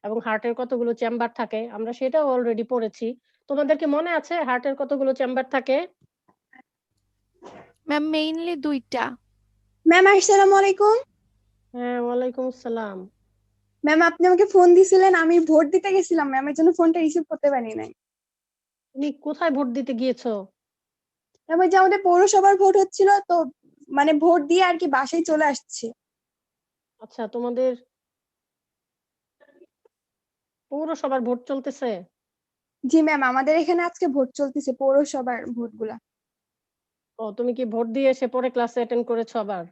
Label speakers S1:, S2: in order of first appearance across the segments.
S1: এবং হার্টের কতগুলো চেম্বার থাকে আমরা সেটাও অলরেডি পড়েছি। তোমাদের কি মনে আছে হার্টের কতগুলো চেম্বার থাকে?
S2: ম্যাম মেইনলি 2টা।
S3: ম্যাম আসসালামু আলাইকুম।
S1: হ্যাঁ, ওয়ালাইকুম আসসালাম।
S3: ম্যাম আপনি আমাকে ফোন দিছিলেন, আমি ভোট দিতে গেছিলাম ম্যাম, এর জন্য ফোনটা রিসিভ করতে পারি নাই।
S1: তুমি কোথায় ভোট দিতে গিয়েছো?
S3: ম্যাম ওই যে আমাদের পৌরসভার ভোট হচ্ছিল তো, মানে ভোট দিয়ে আর কি বাসায় চলে আসছে।
S1: আচ্ছা, তোমাদের পৌরসভার ভোট চলতেছে?
S3: জি ম্যাম, আমাদের এখানে আজকে ভোট চলতেছে, পৌরসভার ভোটগুলা।
S1: ও, তুমি কি ভোট দিয়ে এসে পরে ক্লাসে অ্যাটেন্ড করেছো আবার?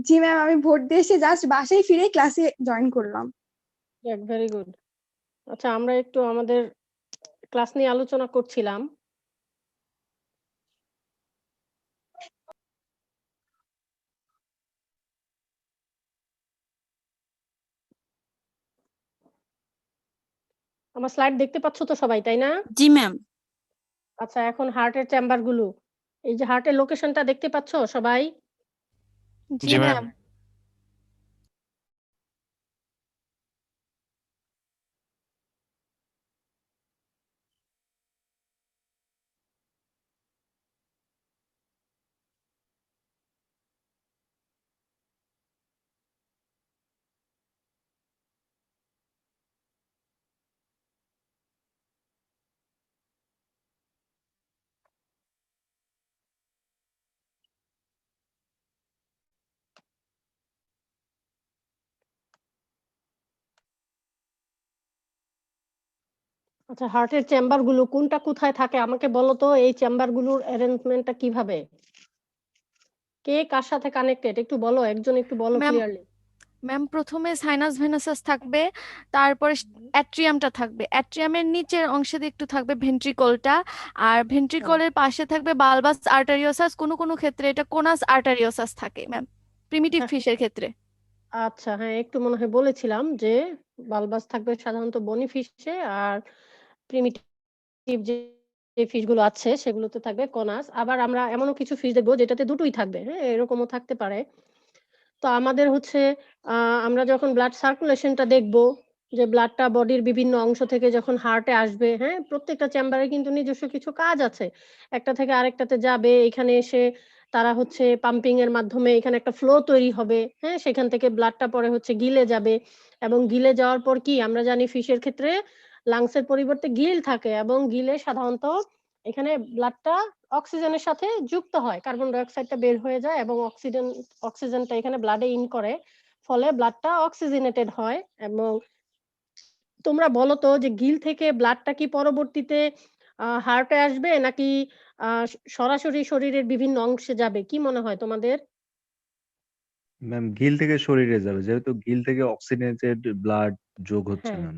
S3: জি ম্যাম, আমি ভোট দিয়ে এসে জাস্ট বাসায় ফিরে ক্লাসে জয়েন করলাম।
S1: Very good. আচ্ছা, আমরা একটু আমাদের ক্লাস নিয়ে আলোচনা করছিলাম। আমার স্লাইড দেখতে পাচ্ছ তো সবাই, তাই না?
S2: জি ম্যাম।
S1: আচ্ছা, এখন হার্টের চেম্বার গুলো, এই যে হার্টের লোকেশনটা দেখতে পাচ্ছ সবাই?
S2: জি ম্যাম।
S1: আচ্ছা, হার্টের চেম্বার গুলো কোনটা কোথায় থাকে আমাকে বলো তো, এই চেম্বার গুলোর অ্যারেঞ্জমেন্টটা কিভাবে, কে কার সাথে কানেক্টেড একটু বলো, একজন একটু বলো
S2: ম্যাম
S1: ক্লিয়ারলি।
S2: ম্যাম প্রথমে সাইনাস ভেনাসাস থাকবে, তারপরে অ্যাট্রিয়ামটা থাকবে, অ্যাট্রিয়ামের নিচের অংশে দিয়ে একটু থাকবে ভেন্ট্রিকলটা, আর ভেন্ট্রিকলের পাশে থাকবে বালবাস আর্টারিওসাস, কোনো কোনো ক্ষেত্রে এটা কোনাস আর্টারিওসাস থাকে ম্যাম, প্রিমিটিভ ফিশের ক্ষেত্রে।
S1: আচ্ছা, হ্যাঁ, একটু মনে হয় বলেছিলাম যে বালবাস থাকবে সাধারণত বনি ফিশে, আর প্রিমিটিভ যে ফিশ গুলো আছে সেগুলোতে থাকবে কনাস। আবার আমরা এমনও কিছু ফিশ দেখবো যেটাতে দুটোই থাকবে, হ্যাঁ, এরকমও থাকতে পারে। তো আমাদের হচ্ছে আমরা যখন ব্লাড সার্কুলেশনটা দেখবো, যে ব্লাডটা বডির বিভিন্ন অংশ থেকে যখন হার্টে আসবে, হ্যাঁ, প্রত্যেকটা চেম্বারে কিন্তু নিজস্ব কিছু কাজ আছে, একটা থেকে আরেকটাতে যাবে, এখানে এসে তারা হচ্ছে পাম্পিং এর মাধ্যমে এখানে একটা ফ্লো তৈরি হবে, হ্যাঁ, সেখান থেকে ব্লাডটা পরে হচ্ছে গিলে যাবে, এবং গিলে যাওয়ার পর কি আমরা জানি ফিশের ক্ষেত্রে লাংসের পরিবর্তে গিল থাকে, এবং গিলে সাধারণত এখানে ব্লাডটা অক্সিজেনের সাথে যুক্ত হয়, কার্বন ডাই অক্সাইডটা বের হয়ে যায় এবং অক্সিজেনটা এখানে ব্লাডে ইন করে, ফলে ব্লাডটা অক্সিজেনেটেড হয়। এবং তোমরা বলো তো যে গিল থেকে ব্লাডটা কি পরবর্তীতে হার্টে আসবে নাকি সরাসরি শরীরের বিভিন্ন অংশে যাবে, কি মনে হয় তোমাদের?
S4: ম্যাম গিল থেকে শরীরে যাবে, যেহেতু গিল থেকে অক্সিজেনেটেড ব্লাড যোগ হচ্ছে
S1: হ্যাঁ,
S4: ম্যাম।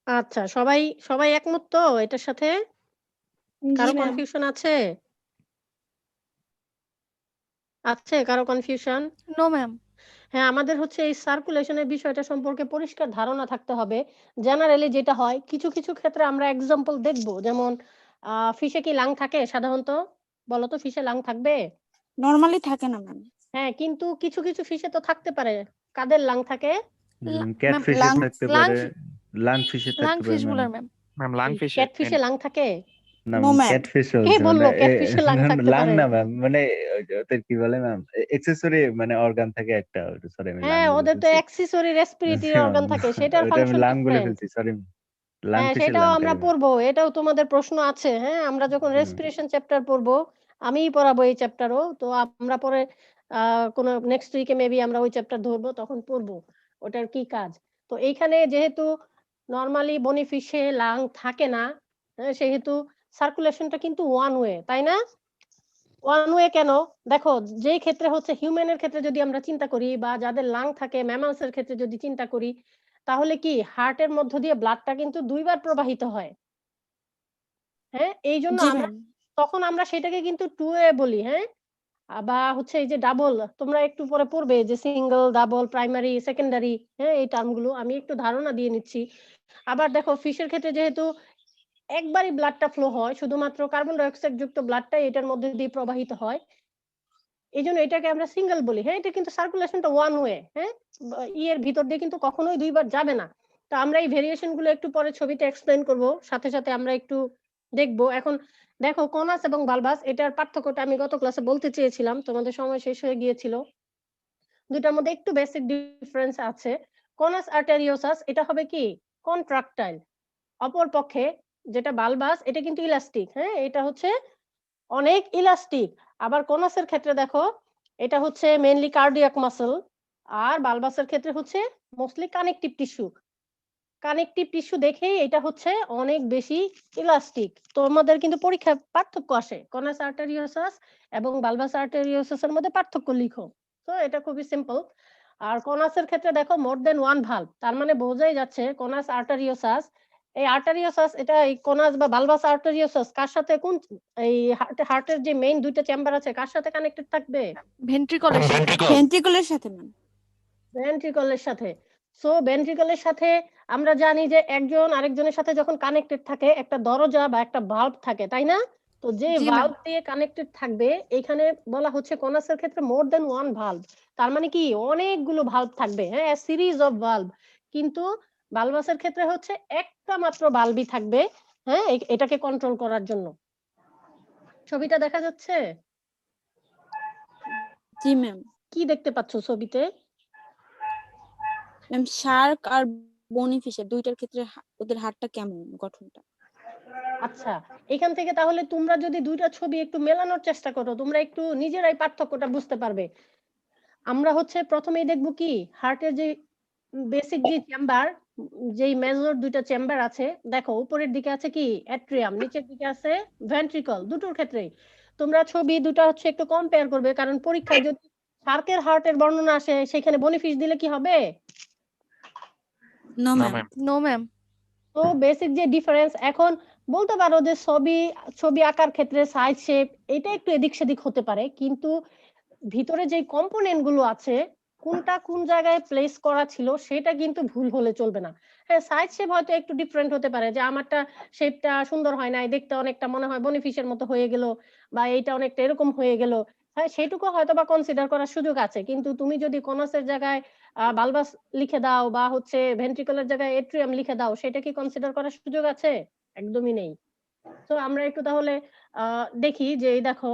S1: আচ্ছা, সবাই সবাই একমত তো এটার সাথে?
S3: জি
S1: কারো
S3: ম্যাম।
S1: কনফিউশন আছে? আছে কারো কনফিউশন?
S2: No ma'am.
S1: হ্যাঁ, আমাদের হচ্ছে এই সার্কুলেশনের বিষয়টা সম্পর্কে পরিষ্কার ধারণা থাকতে হবে। জেনারেলি যেটা হয় কিছু কিছু ক্ষেত্রে আমরা এক্সাম্পল দেখব, যেমন ফিশে কি লাং থাকে সাধারণত? বলো তো, ফিশে লাং থাকবে?
S5: নরমালি থাকে না ম্যাম।
S1: হ্যাঁ, কিন্তু কিছু কিছু ফিশে তো থাকতে পারে। কাদের লাং থাকে?
S4: ক্যাট
S2: ম্যাম
S4: ফিশে
S5: লাং
S4: থাকতে
S2: লাং
S4: পারে, লাং ফিশে
S2: লাং
S4: থাকতে পারে
S2: ফিশ
S4: ম্যাম।
S2: গুলার ম্যাম।
S6: ম্যাম লাং ফিশে
S1: ক্যাট ফিশে লাং থাকে?
S4: না
S5: no
S4: ma'am,
S5: ma'am.
S4: Cat fish
S1: কে
S4: বলছে
S1: বললো ক্যাট ফিশে লাং থাকতে
S4: লাং
S1: পারে?
S4: না ম্যাম, মানে ওদের কি বলে ম্যাম, এক্সেসরি মানে অর্গান থাকে একটা, সরি আমি লাং
S1: হ্যাঁ,
S4: বলে
S1: ওদের তো
S4: ফেলছি।
S1: অ্যাক্সেসরি রেসপিরেটরি অর্গান থাকে, সেটার
S4: ওটা আমি
S1: ফাংশন
S4: লাং
S1: কি
S4: বলে
S1: করে?
S4: ফেলছি, সরি। লাং
S1: হ্যাঁ,
S4: ফিশে
S1: সেটাও
S4: লাং
S1: আমরা
S4: থাকে ম্যাম।
S1: পড়বো, এটাও তোমাদের প্রশ্ন আছে। হ্যাঁ, আমরা যখন রেসপিরেশন চ্যাপ্টার পড়বো, আমিই পড়াবো এই চ্যাপ্টারও, তো আমরা পরে কোনো নেক্সট উইকে মেবি আমরা ওই চ্যাপ্টার ধরবো, তখন পড়বো ওটার কি কাজ। তো এইখানে যেহেতু নর্মালি বনি ফিশে লাং থাকে না, হ্যাঁ, সেহেতু সার্কুলেশনটা কিন্তু ওয়ান ওয়ে, তাই না? ওয়ান ওয়ে কেন? দেখো, যেই ক্ষেত্রে হচ্ছে হিউম্যানের ক্ষেত্রে যদি আমরা চিন্তা করি, বা যাদের লাং থাকে ম্যামালসের ক্ষেত্রে যদি চিন্তা করি, তাহলে কি হার্টের মধ্য দিয়ে ব্লাডটা কিন্তু দুইবার প্রবাহিত হয়, হ্যাঁ, এই জন্য
S5: জি
S1: আমরা
S5: ম্যাম।
S1: তখন আমরা সেটাকে কিন্তু টু ওয়ে বলি, হ্যাঁ, বা হচ্ছে এই যে ডাবল, তোমরা একটু পরে পড়বে যে সিঙ্গেল, ডাবল, প্রাইমারি, সেকেন্ডারি, হ্যাঁ, এই টার্মগুলো আমি একটু ধারণা দিয়ে নিচ্ছি। আবার দেখো ফিশের ক্ষেত্রে যেহেতু একবারই ব্লাডটা ফ্লো হয়, শুধুমাত্র কার্বন ডাই অক্সাইড যুক্ত ব্লাডটাই এটার মধ্যে দিয়ে প্রবাহিত হয়, এই জন্য এটাকে আমরা সিঙ্গেল বলি। হ্যাঁ, এটা কিন্তু সার্কুলেশনটা ওয়ান ওয়ে, হ্যাঁ, ইয়ের ভিতর দিয়ে কিন্তু কখনোই দুইবার যাবে না। তো আমরা এই ভেরিয়েশন গুলো একটু পরে ছবিতে এক্সপ্লেন করব, সাথে সাথে আমরা একটু দেখবো। এখন দেখো কনাস এবং বালবাস এটার পার্থক্যটা আমি গত ক্লাসে বলতে চেয়েছিলাম, তোমাদের সময় শেষ হয়ে গিয়েছিল। দুটার মধ্যে একটু বেসিক ডিফারেন্স আছে। কনাস আর্টেরিওসাস এটা হবে কি কন্ট্রাক্টাইল, অপর পক্ষে যেটা বালবাস এটা কিন্তু ইলাস্টিক। হ্যাঁ, এটা হচ্ছে অনেক ইলাস্টিক। আবার কনাসের ক্ষেত্রে দেখো এটা হচ্ছে মেইনলি কার্ডিয়াক মাসল, আর বালবাসের ক্ষেত্রে হচ্ছে mostly connective tissue. Connective tissue দেখেই এটা হচ্ছে অনেক বেশি ইলাস্টিক। তোমাদের কিন্তু পরীক্ষায় পার্থক্য আসে কনাস আর্টেরিওসাস এবং বালবাস আর্টেরিওসাসের মধ্যে পার্থক্য লিখো। তো এটা খুবই সিম্পল। আর কনাসের ক্ষেত্রে দেখো মোর দেন ওয়ান ভালভ, তার মানে বোঝাই যাচ্ছে কনাস আর্টেরিওসাস, এই আর্টেরিওসাস এটা এই কনাস বা বালবাস আর্টেরিওসাস কার সাথে কোন এই হার্টের যে মেইন দুইটা চেম্বার আছে কার সাথে কানেক্টেড থাকবে?
S2: ভেন্ট্রিকলের সাথে।
S5: ভেন্ট্রিকলের সাথে ম্যাম।
S1: ভেন্ট্রিকলের সাথে। সো ভেন্ট্রিকলের সাথে আমরা জানি যে একজন আরেকজনের সাথে যখন কানেক্টেড থাকে একটা দরজা বা একটা ভালভ থাকে, তাই না? তো যে
S2: জি,
S1: ভালভ দিয়ে কানেক্টেড থাকবে এখানে বলা হচ্ছে কনাসের ক্ষেত্রে মোর দেন ওয়ান ভালভ, তার মানে কি অনেকগুলো ভালভ থাকবে, হ্যাঁ, সিরিজ অফ ভালভ। কিন্তু বালবাসের ক্ষেত্রে হচ্ছে একটা মাত্র ভালভই থাকবে, হ্যাঁ, এটাকে কন্ট্রোল করার জন্য। ছবিটা দেখা যাচ্ছে?
S5: জি ম্যাম।
S1: কি দেখতে পাচ্ছ ছবিতে?
S5: ম্যাম শার্ক আর বনি ফিশের দুইটার ক্ষেত্রে ওদের হাড়টা কেমন গঠনটা?
S1: আচ্ছা, এখান থেকে তাহলে তোমরা যদি দুইটা ছবি একটু মেলানোর চেষ্টা করো তোমরা একটু নিজেরাই পার্থক্যটা বুঝতে পারবে। আমরা হচ্ছে প্রথমেই দেখব কি হার্টের যে বেসিক যে চেম্বার, যেই মেজর দুইটা চেম্বার আছে, দেখো উপরের দিকে আছে কি অ্যাট্রিয়াম, নিচের দিকে আছে ভেন্ট্রিকল। দুটোর ক্ষেত্রেই তোমরা ছবি দুটো হচ্ছে একটু কম্পেয়ার করবে, কারণ পরীক্ষায় যদি শার্কের হার্টের বর্ণনা আসে সেখানে বনিফিশ দিলে কি হবে?
S5: নো
S6: না
S5: ম্যাম।
S6: ম্যাম।
S2: No ma'am.
S1: তো বেসিক যে ডিফারেন্স, এখন বলতে পারো যে ছবি আঁকার ক্ষেত্রে সাইজ শেপ এটা একটু এদিক সেদিক হতে পারে, কিন্তু ভিতরে যে কম্পোনেন্ট গুলো আছে কোনটা কোন জায়গায় প্লেস করা ছিল সেটা কিন্তু ভুল হলে চলবে না। হ্যাঁ, সাইজ শেপ হয়তো একটু ডিফারেন্ট হতে পারে, যে আমারটা শেপটা সুন্দর হয় না, দেখতে অনেকটা মনে হয় বনিফিশের মতো হয়ে গেল, বা এইটা অনেকটা এরকম হয়ে গেল। হ্যাঁ, সেইটুকু হয়তো বা কনসিডার করার সুযোগ আছে, কিন্তু তুমি যদি কনাসের জায়গায় বালবাস লিখে দাও বা হচ্ছে ভেন্ট্রিকলের জায়গায় এট্রিয়াম লিখে দাও, সেটা কি কনসিডার করার সুযোগ আছে? একদমই নেই। তো আমরা একটু তাহলে দেখি যে এই দেখো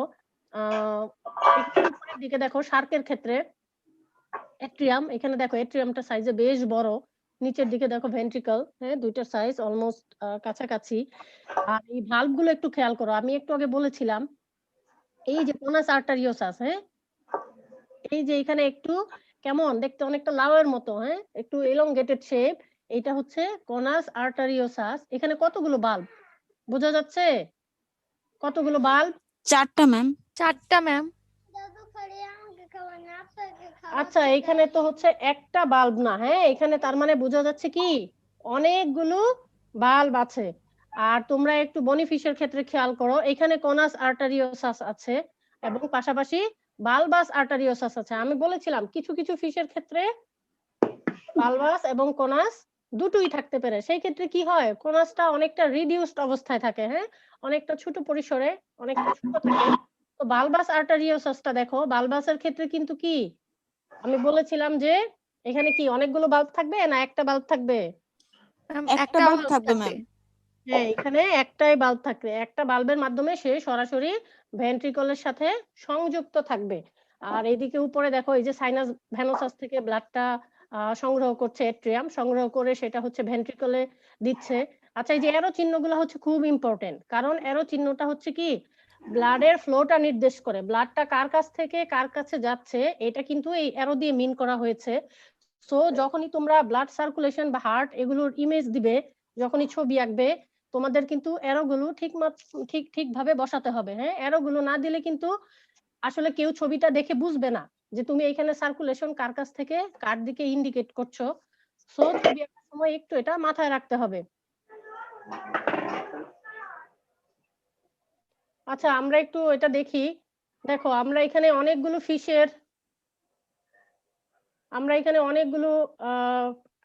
S1: একটু উপরের দিকে দেখো শার্কের ক্ষেত্রে এট্রিয়াম, এখানে দেখো এট্রিয়ামটা সাইজে বেশ বড়, নিচের দিকে দেখো ভেন্ট্রিকল, হ্যাঁ, দুইটার সাইজ অলমোস্ট কাছাকাছি। আর এই ভালভ গুলো একটু খেয়াল করো, আমি একটু আগে বলেছিলাম এই যে কোনাস আর্টারিওসাস, হ্যাঁ, এই যে এখানে একটু কেমন দেখতে অনেকটা লাউয়ের মতো, হ্যাঁ, একটু এলংগেটেড শেপ, এটা হচ্ছে কোনাস আর্টারিওসাস। এখানে কতগুলো বাল্ব বোঝা যাচ্ছে? কতগুলো বাল্ব?
S5: চারটা ম্যাম।
S2: চারটা ম্যাম।
S1: আচ্ছা, এখানে তো হচ্ছে একটা বাল্ব না, হ্যাঁ, এখানে তার মানে বোঝা যাচ্ছে কি অনেকগুলো বাল্ব আছে। আর তোমরা একটু বনিফিশের ক্ষেত্রে খেয়াল করো, এখানে কোনাস আর্টারিওসাস আছে এবং পাশাপাশি বালবাস আর্টারিওসাস আছে। আমি বলেছিলাম কিছু কিছু ফিশের ক্ষেত্রে বালবাস এবং কোনাস দুটোই থাকতে পারে, সেই ক্ষেত্রে কি হয় কোনাসটা অনেকটা রিডিউসড অবস্থায় থাকে, হ্যাঁ, অনেকটা ছোট পরিসরে, অনেকটা ছোট থাকে। তো বালবাস আর্টারিওসাসটা দেখো, বালবাসের ক্ষেত্রে কিন্তু কি আমি বলেছিলাম যে এখানে কি অনেকগুলো বাল্ব থাকবে না একটা বাল্ব থাকবে?
S2: ম্যাম
S5: একটা
S2: একটা
S5: বাল্ব
S2: বাল্ব
S5: থাকবে
S2: থাকবে।
S5: ম্যাম।
S1: হ্যাঁ, এখানে একটাই বাল্ব থাকবে, একটা বাল্বের মাধ্যমে সে সরাসরি ভেন্ট্রিকলের সাথে সংযুক্ত থাকবে। আর এইদিকে উপরে দেখো এই যে সাইনাস ভেনোসাস থেকে ব্লাডটা সংগ্রহ করছে এট্রিয়াম, সংগ্রহ করে সেটা হচ্ছে ভেন্ট্রিকলে দিচ্ছে। আচ্ছা, এই যে অ্যারো চিহ্নগুলো হচ্ছে খুব ইম্পর্টেন্ট, কারণ অ্যারো চিহ্নটা হচ্ছে কি ব্লাডের ফ্লোটা নির্দেশ করে, ব্লাডটা কার কাছ থেকে কার কাছে যাচ্ছে এটা কিন্তু এই অ্যারো দিয়ে মিন করা হয়েছে। সো যখনই তোমরা ব্লাড সার্কুলেশন বা হার্ট এগুলোর ইমেজ দিবে, যখনই ছবি আঁকবে, তোমাদের কিন্তু অ্যারো গুলো ঠিকভাবে বসাতে হবে, হ্যাঁ, অ্যারো গুলো না দিলে কিন্তু আসলে কেউ ছবিটা দেখে বুঝবে না যে তুমি এখানে সার্কুলেশন কার কাছ থেকে কার দিকে ইন্ডিকেট করছো। সো ছবি আঁকার সময় একটু এটা মাথায় রাখতে হবে। আচ্ছা, আমরা একটু এটা দেখি। দেখো আমরা এখানে অনেকগুলো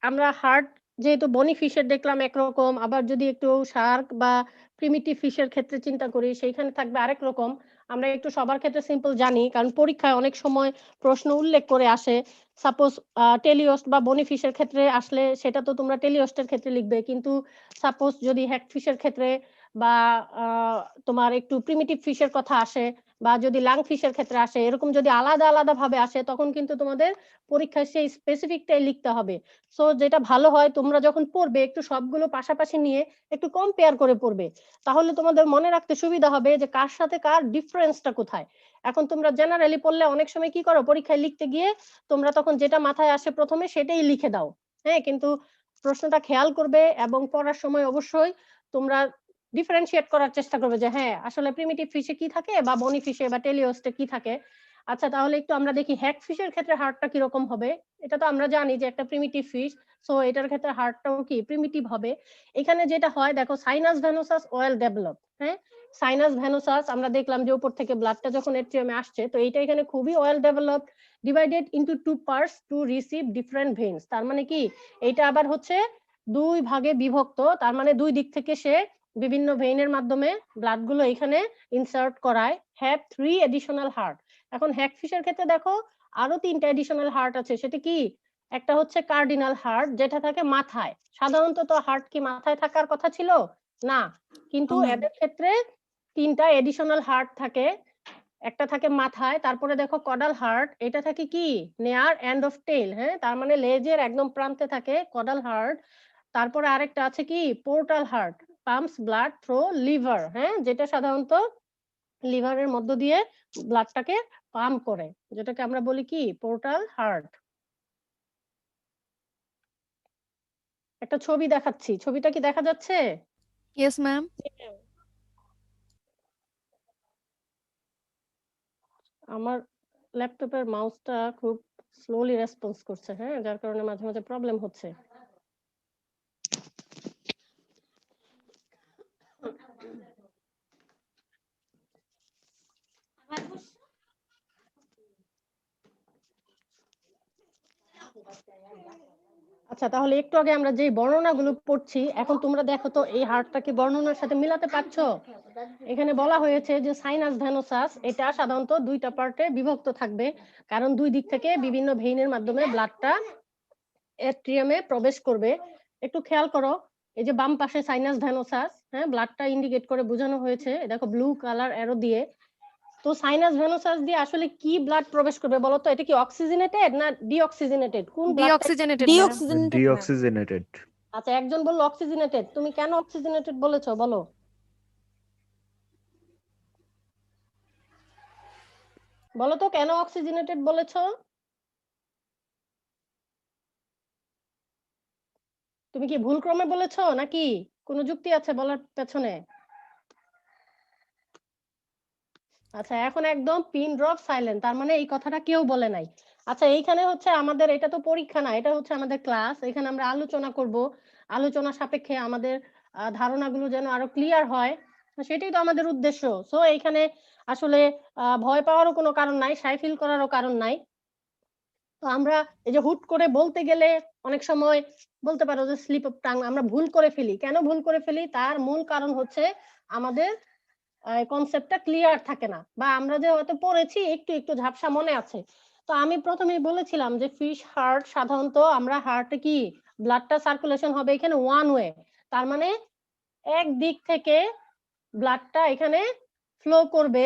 S1: আমরা হার্ট যেহেতু বনি ফিশের দেখলাম একরকম, আবার যদি একটু শার্ক বা প্রিমিটিভ ফিশের ক্ষেত্রে চিন্তা করি সেইখানে থাকবে আরেক রকম। আমরা একটু সবার ক্ষেত্রে সিম্পল জানি, কারণ পরীক্ষায় অনেক সময় প্রশ্ন উল্লেখ করে আসে। সাপোজ টেলিওস্ট বা বনিফিশের ক্ষেত্রে আসলে সেটা তো তোমরা টেলিওস্টের ক্ষেত্রে লিখবে, কিন্তু সাপোজ যদি হ্যাগফিশের ক্ষেত্রে বা তোমার একটু প্রিমিটিভ ফিশের কথা আসে, বা যদি লাং ফিশের ক্ষেত্রে আসে, এরকম যদি আলাদা আলাদা ভাবে আসে, তখন কিন্তু তোমাদের পরীক্ষায় সেই স্পেসিফিকটাই লিখতে হবে। সো যেটা ভালো হয়, তোমরা যখন পড়বে একটু সবগুলো পাশাপাশি নিয়ে একটু কম্পেয়ার করে পড়বে, তাহলে তোমাদের মনে রাখতে সুবিধা হবে যে কার সাথে কার ডিফারেন্সটা কোথায়। এখন তোমরা জেনারেলি পড়লে অনেক সময় কি করো, পরীক্ষায় লিখতে গিয়ে তোমরা তখন যেটা মাথায় আসে প্রথমে সেটাই লিখে দাও। হ্যাঁ, কিন্তু প্রশ্নটা খেয়াল করবে এবং পড়ার সময় অবশ্যই তোমরা ডিফারেন্সিয়েট করার চেষ্টা করবে যে হ্যাঁ আসলে প্রিমিটিভ ফিশে কি থাকে বা বনি ফিশে বা টেলিওস্টে কি থাকে। আচ্ছা, তাহলে একটু আমরা দেখি হ্যাগ ফিশের ক্ষেত্রে হার্টটা কিরকম হবে। এটা তো আমরা জানি যে একটা প্রিমিটিভ ফিশ, সো এটার ক্ষেত্রে হার্টটাও কি প্রিমিটিভ হবে। এখানে যেটা হয় দেখো, সাইনাস ভেনোসাস ওয়েল ডেভেলপ। হ্যাঁ, সাইনাস ভেনোসাস আমরা দেখলাম যে উপর থেকে ব্লাডটা যখন এট্রিয়ামে আসছে, তো এইটা এখানে খুবই well develop, divided into two parts to receive different veins. তার মানে কি এইটা আবার হচ্ছে দুই ভাগে বিভক্ত, তার মানে দুই দিক থেকে সে বিভিন্ন ভেইনের মাধ্যমে ব্লাড গুলো এখানে ইনসার্ট করায়। Have 3 additional heart. এখন হ্যাগফিশের ক্ষেত্রে দেখো আরো 3টা এডিশনাল হার্ট আছে। সেটা কি? একটা হচ্ছে কার্ডিনাল হার্ট, যেটা থাকে মাথায়। সাধারণত তো হার্ট কি মাথায় থাকার কথা ছিল না, কিন্তু এদের ক্ষেত্রে 3টা এডিশনাল হার্ট থাকে। একটা থাকে মাথায়, তারপরে দেখো কডাল হার্ট, এটা থাকে কি নেয়ার এন্ড অফ টেইল। হ্যাঁ, তার মানে লেজের একদম প্রান্তে থাকে কডাল হার্ট। তারপরে আরেকটা আছে কি portal heart, pumps blood through liver. হ্যাঁ, যেটা সাধারণত লিভারের মধ্য দিয়ে ব্লাডটাকে পাম্প করে, যেটাকে আমরা বলি কি পোর্টাল হার্ট। একটা ছবি দেখাচ্ছি, ছবিটা কি দেখা যাচ্ছে?
S2: Yes ma'am.
S1: আমার ল্যাপটপের মাউসটা খুব স্লোলি রেসপন্স করছে, হ্যাঁ, যার কারণে মাঝে মাঝে প্রবলেম হচ্ছে। আচ্ছা, তাহলে একটু আগে আমরা যে বর্ণনাগুলো পড়ছি, এখন তোমরা দেখো তো এই হার্টটাকে বর্ণনার সাথে মিলাতে পারছো? এখানে বলা হয়েছে যে সাইনাস ভেনোসাস এটা সাধারণত 2টা পার্টে বিভক্ত থাকবে, কারণ দুই দিক থেকে বিভিন্ন ভেইনের মাধ্যমে ব্লাডটা এট্রিয়ামে প্রবেশ করবে। একটু খেয়াল করো, এই যে বাম পাশে সাইনাস ভেনোসাস, হ্যাঁ, ব্লাডটা ইন্ডিকেট করে বোঝানো হয়েছে, দেখো ব্লু কালার অ্যারো দিয়ে। তো সাইনাস ভেনোসাস দিয়ে আসলে কি ব্লাড প্রবেশ করবে বলো তো? এটা কি অক্সিজেনেটেড না ডিঅক্সিজেনেটেড? কোন ব্লাড?
S2: Deoxygenated
S4: deoxygenated.
S1: আচ্ছা, একজন বললো অক্সিজেনেটেড, তুমি কেন অক্সিজেনেটেড বলেছো বলো? বলো তো কেন অক্সিজেনেটেড বলেছো? তুমি কি ভুল ক্রমে বলেছো নাকি কোনো যুক্তি আছে বলার পেছনে? আচ্ছা, এখন একদম পিন ড্রপ সাইলেন্ট, তার মানে এই কথাটা কেউ বলে নাই। আচ্ছা, এইখানে হচ্ছে আমাদের, এটা তো পরীক্ষা না, এটা হচ্ছে আমাদের ক্লাস। এখানে আমরা আলোচনা করব, আলোচনা সাপেক্ষে আমাদের ধারণাগুলো যেন আরো ক্লিয়ার হয়, সেটাই তো আমাদের উদ্দেশ্য। সো এইখানে আসলে ভয় পাওয়ারও কোনো কারণ নাই, শাই ফিল করারও কারণ নাই। তো আমরা এই যে হুট করে বলতে গেলে অনেক সময় বলতে পারো যে স্লিপ অফ টাং, আমরা ভুল করে ফেলি। কেন ভুল করে ফেলি? তার মূল কারণ হচ্ছে আমাদের কনসেপ্টটা ক্লিয়ার থাকে না, বা আমরা যে হয়তো পড়েছি একটু একটু ঝাপসা মনে আছে। তো আমি প্রথমেই বলেছিলাম যে ফিশ হার্ট সাধারণত আমরা হার্টে কি ব্লাডটা সার্কুলেশন হবে এখানে ওয়ান ওয়ে, তার মানে এক দিক থেকে ব্লাডটা এখানে ফ্লো করবে।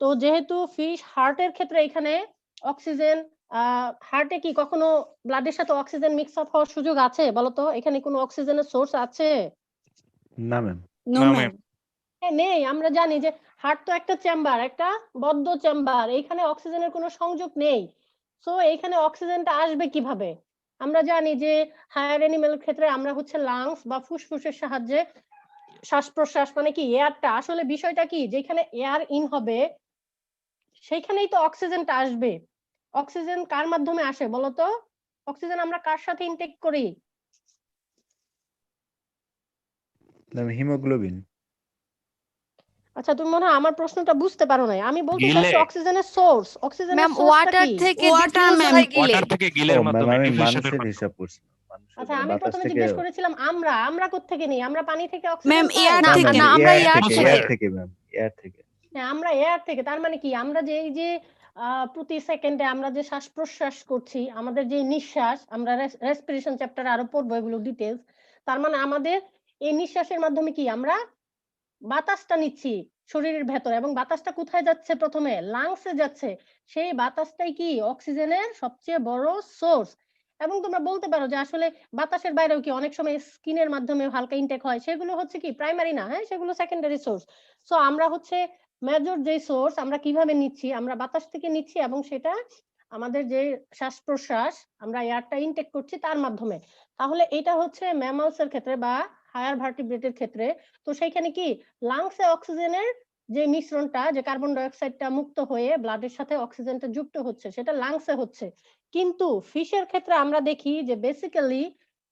S1: তো যেহেতু ফিশ হার্টের ক্ষেত্রে এখানে অক্সিজেন, হার্টে কি কখনো ব্লাডের সাথে অক্সিজেন মিক্স আপ হওয়ার সুযোগ আছে বলতো? এখানে কোনো অক্সিজেনের সোর্স আছে?
S4: না ম্যাম।
S5: No ma'am.
S1: হ্যাঁ, নেই। আমরা জানি যে হার্ট তো একটা চেম্বার, একটা বদ্ধ চেম্বার, এইখানে অক্সিজেনের কোনো সংযোগ নেই। সো এইখানে অক্সিজেনটা আসবে কিভাবে? আমরা জানি যে হায়ার অ্যানিমেল ক্ষেত্রে আমরা হচ্ছে লাংস বা ফুসফুসের সাহায্যে শ্বাস প্রশ্বাস, মানে কি এয়ারটা, আসলে বিষয়টা কি যেখানে এয়ার ইন হবে সেইখানেই তো অক্সিজেনটা আসবে। অক্সিজেন কার মাধ্যমে আসে বলতো? অক্সিজেন আমরা কার সাথে ইনটেক করি?
S4: হিমোগ্লোবিন।
S1: আচ্ছা, তুমি মনে হয় আমার প্রশ্নটা বুঝতে পারো নাই। আমি বলতে চাচ্ছি অক্সিজেনের সোর্স, অক্সিজেনের
S2: ম্যাম
S1: সোর্সটা
S2: ওয়াটার
S1: কি?
S2: থেকে
S5: ওয়াটার
S2: ডিফিউজ
S5: ম্যাম,
S2: হয় গিলে।
S6: ওয়াটার থেকে গিলের
S4: ও ম্যাম,
S6: মাধ্যমে
S4: আমি
S6: ডিফিউশনের
S4: মানুষের
S6: মাধ্যমে।
S4: হিসাব করছি।
S1: আচ্ছা, আমি
S4: বাতাস
S1: প্রথমে
S4: থেকে।
S1: জিজ্ঞেস করেছিলাম আমরা কোত্থেকে নিই? আমরা পানি থেকে
S5: ম্যাম,
S1: অক্সিজেন পাই?
S5: এয়ার
S2: না
S5: থেকে।
S2: না, আমরা এয়ার
S4: থেকে,
S2: থেকে।
S4: এয়ার থেকে ম্যাম, এয়ার থেকে।
S1: হ্যাঁ, আমরা এয়ার থেকে, তার মানে কি আমরা যে এই যে প্রতি সেকেন্ডে আমরা যে শ্বাস প্রশ্বাস করছি, আমাদের যে নিঃশ্বাস, আমরা রেসপিরেশন চ্যাপ্টারে আরো পড়বো এগুলো ডিটেলস। তার মানে আমাদের এই নিঃশ্বাসের মাধ্যমে কি আমরা বাতাসটা নিচ্ছি শরীরের ভেতরে, এবং বাতাসটা কোথায় যাচ্ছে? প্রথমে লাংসে যাচ্ছে। সেই বাতাসটাই কি অক্সিজেনের সবচেয়ে বড় সোর্স। এবং তোমরা বলতে পারো যে আসলে বাতাসের বাইরেও কি অনেক সময় স্কিনের মাধ্যমে হালকা ইনটেক হয়, সেগুলো হচ্ছে কি প্রাইমারি না, হ্যাঁ, সেগুলো সেকেন্ডারি সোর্স। সো আমরা হচ্ছে মেজর যে সোর্স আমরা কিভাবে নিচ্ছি, আমরা বাতাস থেকে নিচ্ছি, এবং সেটা আমাদের যে শ্বাস প্রশ্বাস আমরা এয়ারটা ইনটেক করছি তার মাধ্যমে। তাহলে এটা হচ্ছে ম্যামালস এর ক্ষেত্রে বা হায়ার ভার্টিব্রেটের ক্ষেত্রে। তো সেইখানে কি লাংসে অক্সিজেনের যে মিশ্রণটা, যে কার্বন ডাই অক্সাইডটা মুক্ত হয়ে ব্লাডের সাথে অক্সিজেনটা যুক্ত হচ্ছে, সেটা লাংসে হচ্ছে। কিন্তু ফিশের ক্ষেত্রে আমরা দেখি যে বেসিক্যালি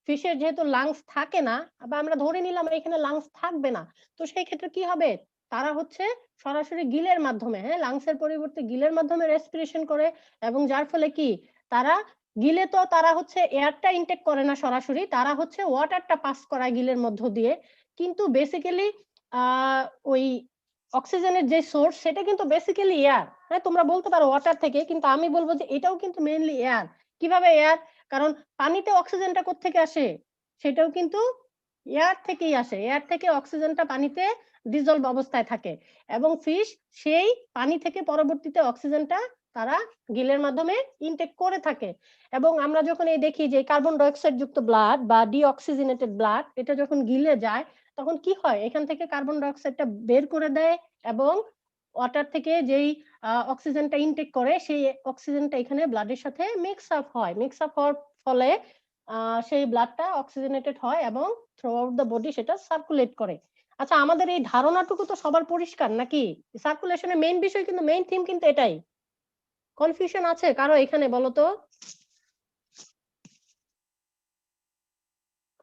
S1: ফিশের যেহেতু লাংস থাকে না, বা আমরা ধরে নিলাম এখানে লাংস থাকবে না, তো সেই ক্ষেত্রে কি হবে? তারা হচ্ছে সরাসরি গিলের মাধ্যমে, হ্যাঁ, লাংসের পরিবর্তে গিলের মাধ্যমে রেসপিরেশন করে, এবং যার ফলে কি তারা গিলে তো তারা হচ্ছে এয়ারটা ইনটেক করে না সরাসরি, তারা হচ্ছে ওয়াটারটা পাস করায় গিলের মধ্য দিয়ে। কিন্তু বেসিক্যালি ওই অক্সিজেনের যে সোর্স সেটা কিন্তু বেসিক্যালি এয়ার। হ্যাঁ, তোমরা বলতে পারো ওয়াটার থেকে, কিন্তু আমি বলবো যে এটাও কিন্তু মেইনলি এয়ার। কিভাবে এয়ার? কারণ পানিতে অক্সিজেনটা কোত্থেকে আসে? সেটাও কিন্তু এয়ার থেকেই আসে। এয়ার থেকে অক্সিজেনটা পানিতে ডিজলভ অবস্থায় থাকে, এবং ফিশ সেই পানি থেকে পরবর্তীতে অক্সিজেনটা তারা গিলের মাধ্যমে ইনটেক করে থাকে। এবং আমরা যখন এই দেখি যে কার্বন ডাই অক্সাইড যুক্ত ব্লাড বা ডিঅক্সিজেনেটেড ব্লাড, এটা যখন গিলে যায় তখন কি হয়? এখান থেকে কার্বন ডাই অক্সাইডটা বের করে দেয়, এবং ওয়াটার থেকে যেই অক্সিজেনটা ইনটেক করে সেই অক্সিজেনটা এখানে ব্লাডের সাথে মিক্স আপ হয়। মিক্স আপ হওয়ার ফলে সেই ব্লাডটা অক্সিজেনেটেড হয় এবং থ্রু আউট দ্য বডি সেটা সার্কুলেট করে। আচ্ছা, আমাদের এই ধারণাটুকু তো সবার পরিষ্কার নাকি? সার্কুলেশনের মেইন বিষয় কিন্তু, মেইন থিম কিন্তু এটাই। কনফিউশন আছে কারো এখানে, বলো তো?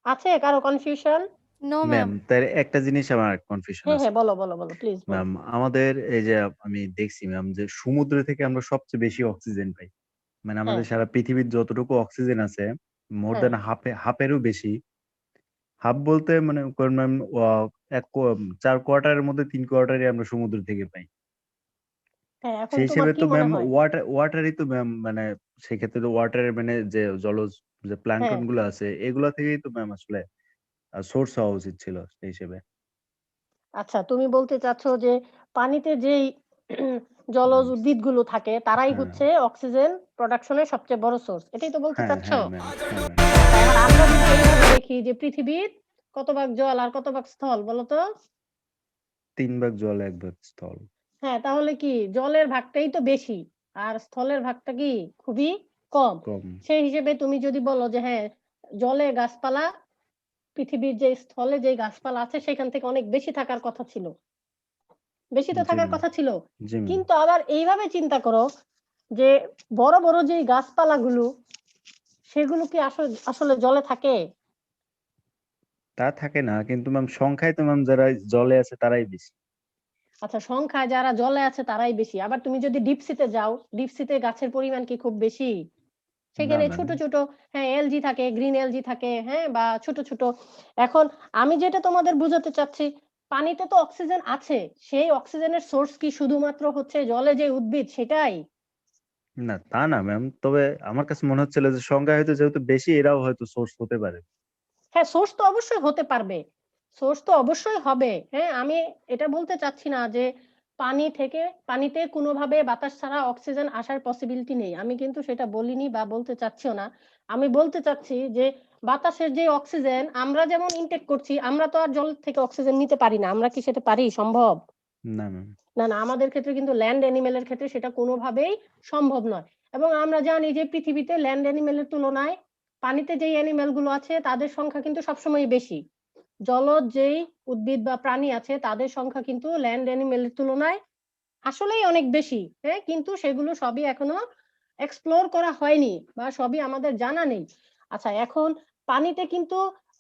S1: আছে কারো কনফিউশন?
S2: No ma'am.
S4: ম্যাম তার একটা জিনিস আমার কনফিউশন
S1: হ্যাঁ
S4: আছে
S1: হ্যাঁ, বলো বলো বলো, প্লিজ বলো।
S4: ম্যাম। আমাদের এই যে আমি দেখছি ম্যাম যে সমুদ্র থেকে আমরা সবচেয়ে বেশি অক্সিজেন পাই, মানে
S1: হ্যাঁ
S4: আমাদের সারা পৃথিবীর যতটুকু অক্সিজেন আছে মোর
S1: হ্যাঁ
S4: দেন হাফেরও বেশি। হাফ বলতে মানে করেন ম্যাম 4 কোয়ার্টারের মধ্যে 3 কোয়ার্টারই আমরা সমুদ্র থেকে পাই।
S1: হ্যাঁ, এখন
S4: সেই
S1: তোমার
S4: হিসেবে
S1: কি
S4: তো
S1: মনে
S4: ম্যাম
S1: হয়?
S4: ওয়াটারই তো ম্যাম, মানে সেক্ষেত্রে তো ওয়াটারের মানে যে জলজ যে
S1: হ্যাঁ,
S4: প্ল্যাঙ্কটন গুলো আছে এগুলা থেকেই তো ম্যাম আসলে সোর্স হওয়া উচিত ছিল সেই হিসেবে।
S1: আচ্ছা, তুমি বলতে চাচ্ছ যে পানিতে যেই জলজ
S4: ম্যাম
S1: উদ্ভিদগুলো থাকে তারাই
S4: হ্যাঁ
S1: হচ্ছে অক্সিজেন প্রোডাকশনের সবচেয়ে বড় সোর্স, এটাই তো বলতে
S4: হ্যাঁ
S1: চাচ্ছ?
S4: হ্যাঁ ম্যাম, হ্যাঁ ম্যাম।
S1: আচ্ছা, এবার আমরা যদি এইভাবে দেখি যে পৃথিবীর কত ভাগ জল আর কত ভাগ স্থল, বলো তো?
S4: 3 ভাগ জল 1 ভাগ স্থল।
S1: হ্যাঁ, তাহলে কি জলের ভাগটাই তো বেশি, আর স্থলের ভাগটা কি খুবই কম।
S4: কম।
S1: সেই হিসেবে তুমি যদি বলো যে হ্যাঁ, জলে গাছপালা, পৃথিবীর যে স্থলে যে গাছপালা আছে সেখান থেকে অনেক বেশি থাকার কথা ছিল, বেশি তো
S4: জি
S1: থাকার
S4: ম্যাম,
S1: কথা ছিল।
S4: জি ম্যাম।
S1: কিন্তু আবার এইভাবে চিন্তা করো যে বড় বড় যে গাছপালাগুলো, সেগুলো কি আসলে জলে থাকে?
S4: তা থাকে না, কিন্তু ম্যাম সংখ্যায় তো ম্যাম যারা জলে আছে তারাই বেশি।
S1: আচ্ছা, সংখ্যায় যারা জলে আছে তারাই বেশি, আবার তুমি যদি ডিপ সিতে যাও, ডিপ সিতে গাছের পরিমাণ কি খুব বেশি?
S4: না
S1: সেখানে
S4: ম্যাম।
S1: ছোট ছোট, হ্যাঁ, এলজি থাকে, গ্রিন এলজি থাকে, হ্যাঁ, বা ছোট ছোট। এখন আমি যেটা তোমাদের বুঝাতে চাচ্ছি, পানিতে তো অক্সিজেন আছে, সেই অক্সিজেনের সোর্স কি শুধুমাত্র হচ্ছে জলে যে উদ্ভিদ সেটাই?
S4: না তা না ম্যাম, তবে আমার কাছে মনে হচ্ছিল যে সংখ্যা হয়তো যেহেতু বেশি এরাও হয়তো সোর্স হতে পারে।
S1: হ্যাঁ, সোর্স তো অবশ্যই হতে পারবে, সোর্স তো অবশ্যই হবে। হ্যাঁ, আমি এটা বলতে চাচ্ছি না যে পানি থেকে, পানিতে কোনোভাবে বাতাস ছাড়া অক্সিজেন আসার পসিবিলিটি নেই, আমি কিন্তু সেটা বলিনি বা বলতে চাচ্ছিও না। আমি বলতে চাচ্ছি যে বাতাসের যে অক্সিজেন আমরা যেমন ইনটেক করছি, আমরা তো আর জল থেকে অক্সিজেন নিতে পারি না, আমরা কি সেটা পারি? সম্ভব
S4: না ম্যাম।
S1: না। না, আমাদের ক্ষেত্রে কিন্তু ল্যান্ড অ্যানিমেলের ক্ষেত্রে সেটা কোনোভাবেই সম্ভব নয়। এবং আমরা জানি যে পৃথিবীতে ল্যান্ড অ্যানিমেলের তুলনায় পানিতে যেই অ্যানিমেল গুলো আছে তাদের সংখ্যা কিন্তু সবসময় বেশি। জলজ যেই উদ্ভিদ বা প্রাণী আছে তাদের সংখ্যা কিন্তু ল্যান্ড অ্যানিমেলের তুলনায় আসলেই অনেক বেশি। হ্যাঁ, কিন্তু সেগুলো সবই এখনো এক্সপ্লোর করা হয়নি বা সবই আমাদের জানা নেই। আচ্ছা, এখন পানিতে কিন্তু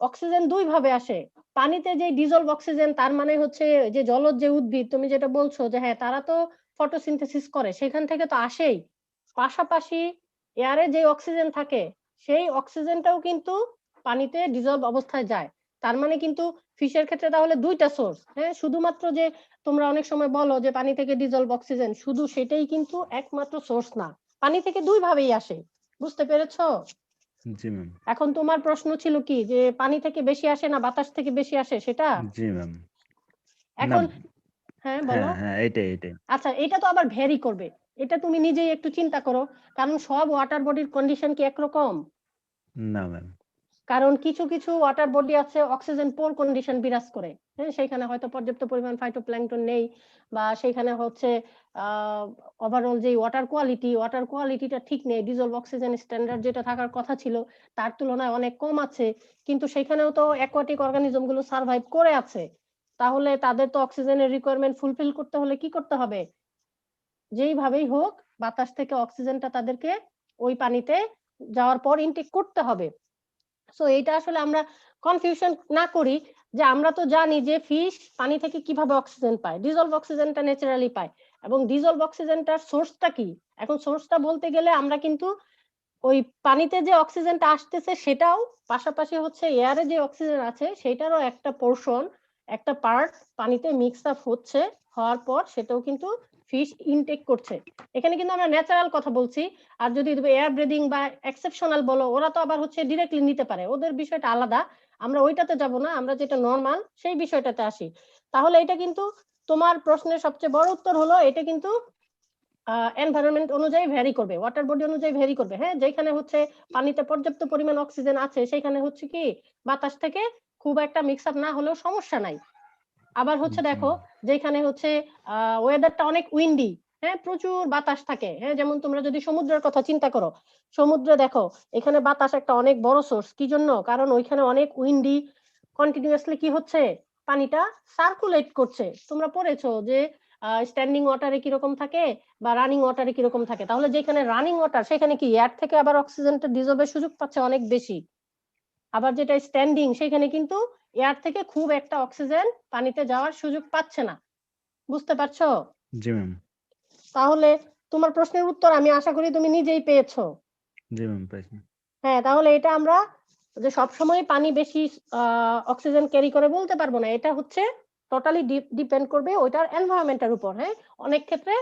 S1: অক্সিজেন দুই ভাবে আসে। পানিতে যে ডিজলভ অক্সিজেন, তার মানে হচ্ছে যে জলজ যে উদ্ভিদ তুমি যেটা বলছো যে হ্যাঁ তারা তো ফটোসিনথেসিস করে, সেখান থেকে তো আসেই। পাশাপাশি এয়ারে যে অক্সিজেন থাকে সেই অক্সিজেনটাও কিন্তু পানিতে ডিজলভ অবস্থায় যায়। তার মানে কিন্তু ফিশের ক্ষেত্রে তাহলে দুইটা সোর্স, হ্যাঁ, শুধুমাত্র যে তোমরা অনেক সময় বলো যে পানি থেকে ডিজলভ অক্সিজেন, শুধু সেটাই কিন্তু একমাত্র সোর্স না, পানি থেকে দুই ভাবেই আসে, বুঝতে পেরেছো?
S4: জি ম্যাম।
S1: এখন তোমার প্রশ্ন ছিল কি যে পানি থেকে বেশি আসে না বাতাস থেকে বেশি আসে সেটা?
S4: জি ম্যাম। না,
S1: এখন হ্যাঁ বলো।
S4: হ্যাঁ এটাই।
S1: আচ্ছা, এটা তো আবার ভ্যারি করবে, এটা তুমি নিজেই একটু চিন্তা করো, কারণ সব ওয়াটার বডির কন্ডিশন কি একরকম?
S4: না ম্যাম।
S1: কারণ কিছু কিছু ওয়াটার বডি আছে অক্সিজেন পোর কন্ডিশন বিরাজ করে, হ্যাঁ, সেখানে হয়তো পর্যাপ্ত পরিমাণ ফাইটোপ্ল্যাঙ্কটন নেই, বা সেখানে হচ্ছে ওভারঅল যে ওয়াটার কোয়ালিটিটা ঠিক নেই, ডিজলভ অক্সিজেন স্ট্যান্ডার্ড যেটা থাকার কথা ছিল তার তুলনায় অনেক কম আছে, কিন্তু সেখানেও তো অ্যাকোয়াটিক অর্গানিজম গুলো সার্ভাইভ করে আছে, তাহলে তাদের তো অক্সিজেনের রিকোয়ারমেন্ট ফুলফিল করতে হলে কি করতে হবে? যেইভাবেই হোক বাতাস থেকে অক্সিজেনটা তাদেরকে ওই পানিতে যাওয়ার পর ইনটেক করতে হবে। সো এইটা আসলে আমরা কনফিউশন না করি, যে আমরা তো জানি যে ফিশ পানি থেকে কিভাবে অক্সিজেন পায়, ডিজলভ অক্সিজেনটা ন্যাচারালি পায়, এবং ডিজলভ অক্সিজেনটার সোর্সটা কি? এখন সোর্সটা বলতে গেলে আমরা কিন্তু ওই পানিতে যে অক্সিজেনটা আসতেছে সেটাও, পাশাপাশি হচ্ছে এয়ারে যে অক্সিজেন আছে সেটারও একটা পোর্শন, একটা পার্ট পানিতে মিক্স আপ হচ্ছে, হওয়ার পর সেটাও কিন্তু ফিশ ইনটেক করছে। এখানে কিন্তু আমরা ন্যাচারাল কথা বলছি, আর যদি এয়ার ব্রিদিং বা এক্সেপশনাল বলো, ওরা তো আবার হচ্ছে ডিরেক্টলি নিতে পারে, ওদের বিষয়টা আলাদা, আমরা ওইটাতে যাব না, আমরা যেটা নরমাল সেই বিষয়টাতে আসি। তাহলে এটা কিন্তু তোমার প্রশ্নের সবচেয়ে বড় উত্তর হলো এটা কিন্তু এনভায়রনমেন্ট অনুযায়ী ভ্যারি করবে, ওয়াটার বডি অনুযায়ী ভ্যারি করবে, হ্যাঁ, যেখানে হচ্ছে পানিতে পর্যাপ্ত পরিমাণ অক্সিজেন আছে সেখানে হচ্ছে কি বাতাস থেকে খুব একটা মিক্স আপ না হলেও সমস্যা নাই। আবার হচ্ছে দেখো যেখানে হচ্ছে ওয়েদারটা অনেক উইন্ডি, হ্যাঁ, প্রচুর বাতাস থাকে, হ্যাঁ, যেমন তোমরা যদি সমুদ্রের কথা চিন্তা করো, সমুদ্রে দেখো এখানে বাতাস একটা অনেক বড় সোর্স, কি জন্য? কারণ ওইখানে অনেক উইন্ডি, কন্টিনিউয়াসলি কি হচ্ছে পানিটা সার্কুলেট করছে। তোমরা পড়েছো যে স্ট্যান্ডিং ওয়াটারে কিরকম থাকে বা রানিং ওয়াটারে কিরকম থাকে, তাহলে যেখানে রানিং ওয়াটার সেখানে কি এয়ার থেকে আবার অক্সিজেনটা ডিজলভের সুযোগ পাচ্ছে অনেক বেশি, আবার যেটা স্ট্যান্ডিং সেখানে কিন্তু এয়ার থেকে খুব একটা অক্সিজেন পানিতে যাওয়ার সুযোগ পাচ্ছে না, বুঝতে পারছো?
S4: জি ম্যাম।
S1: তাহলে তোমার প্রশ্নের উত্তর আমি আশা করি তুমি নিজেই পেয়েছো।
S4: জি ম্যাম পাইছি।
S1: হ্যাঁ, তাহলে এটা আমরা যে সব সময় পানি বেশি অক্সিজেন ক্যারি করে বলতে পারবো না, এটা হচ্ছে টোটালি ডিপেন্ড করবে ওইটার এনভায়রনমেন্টের উপর, হ্যাঁ, অনেক ক্ষেত্রে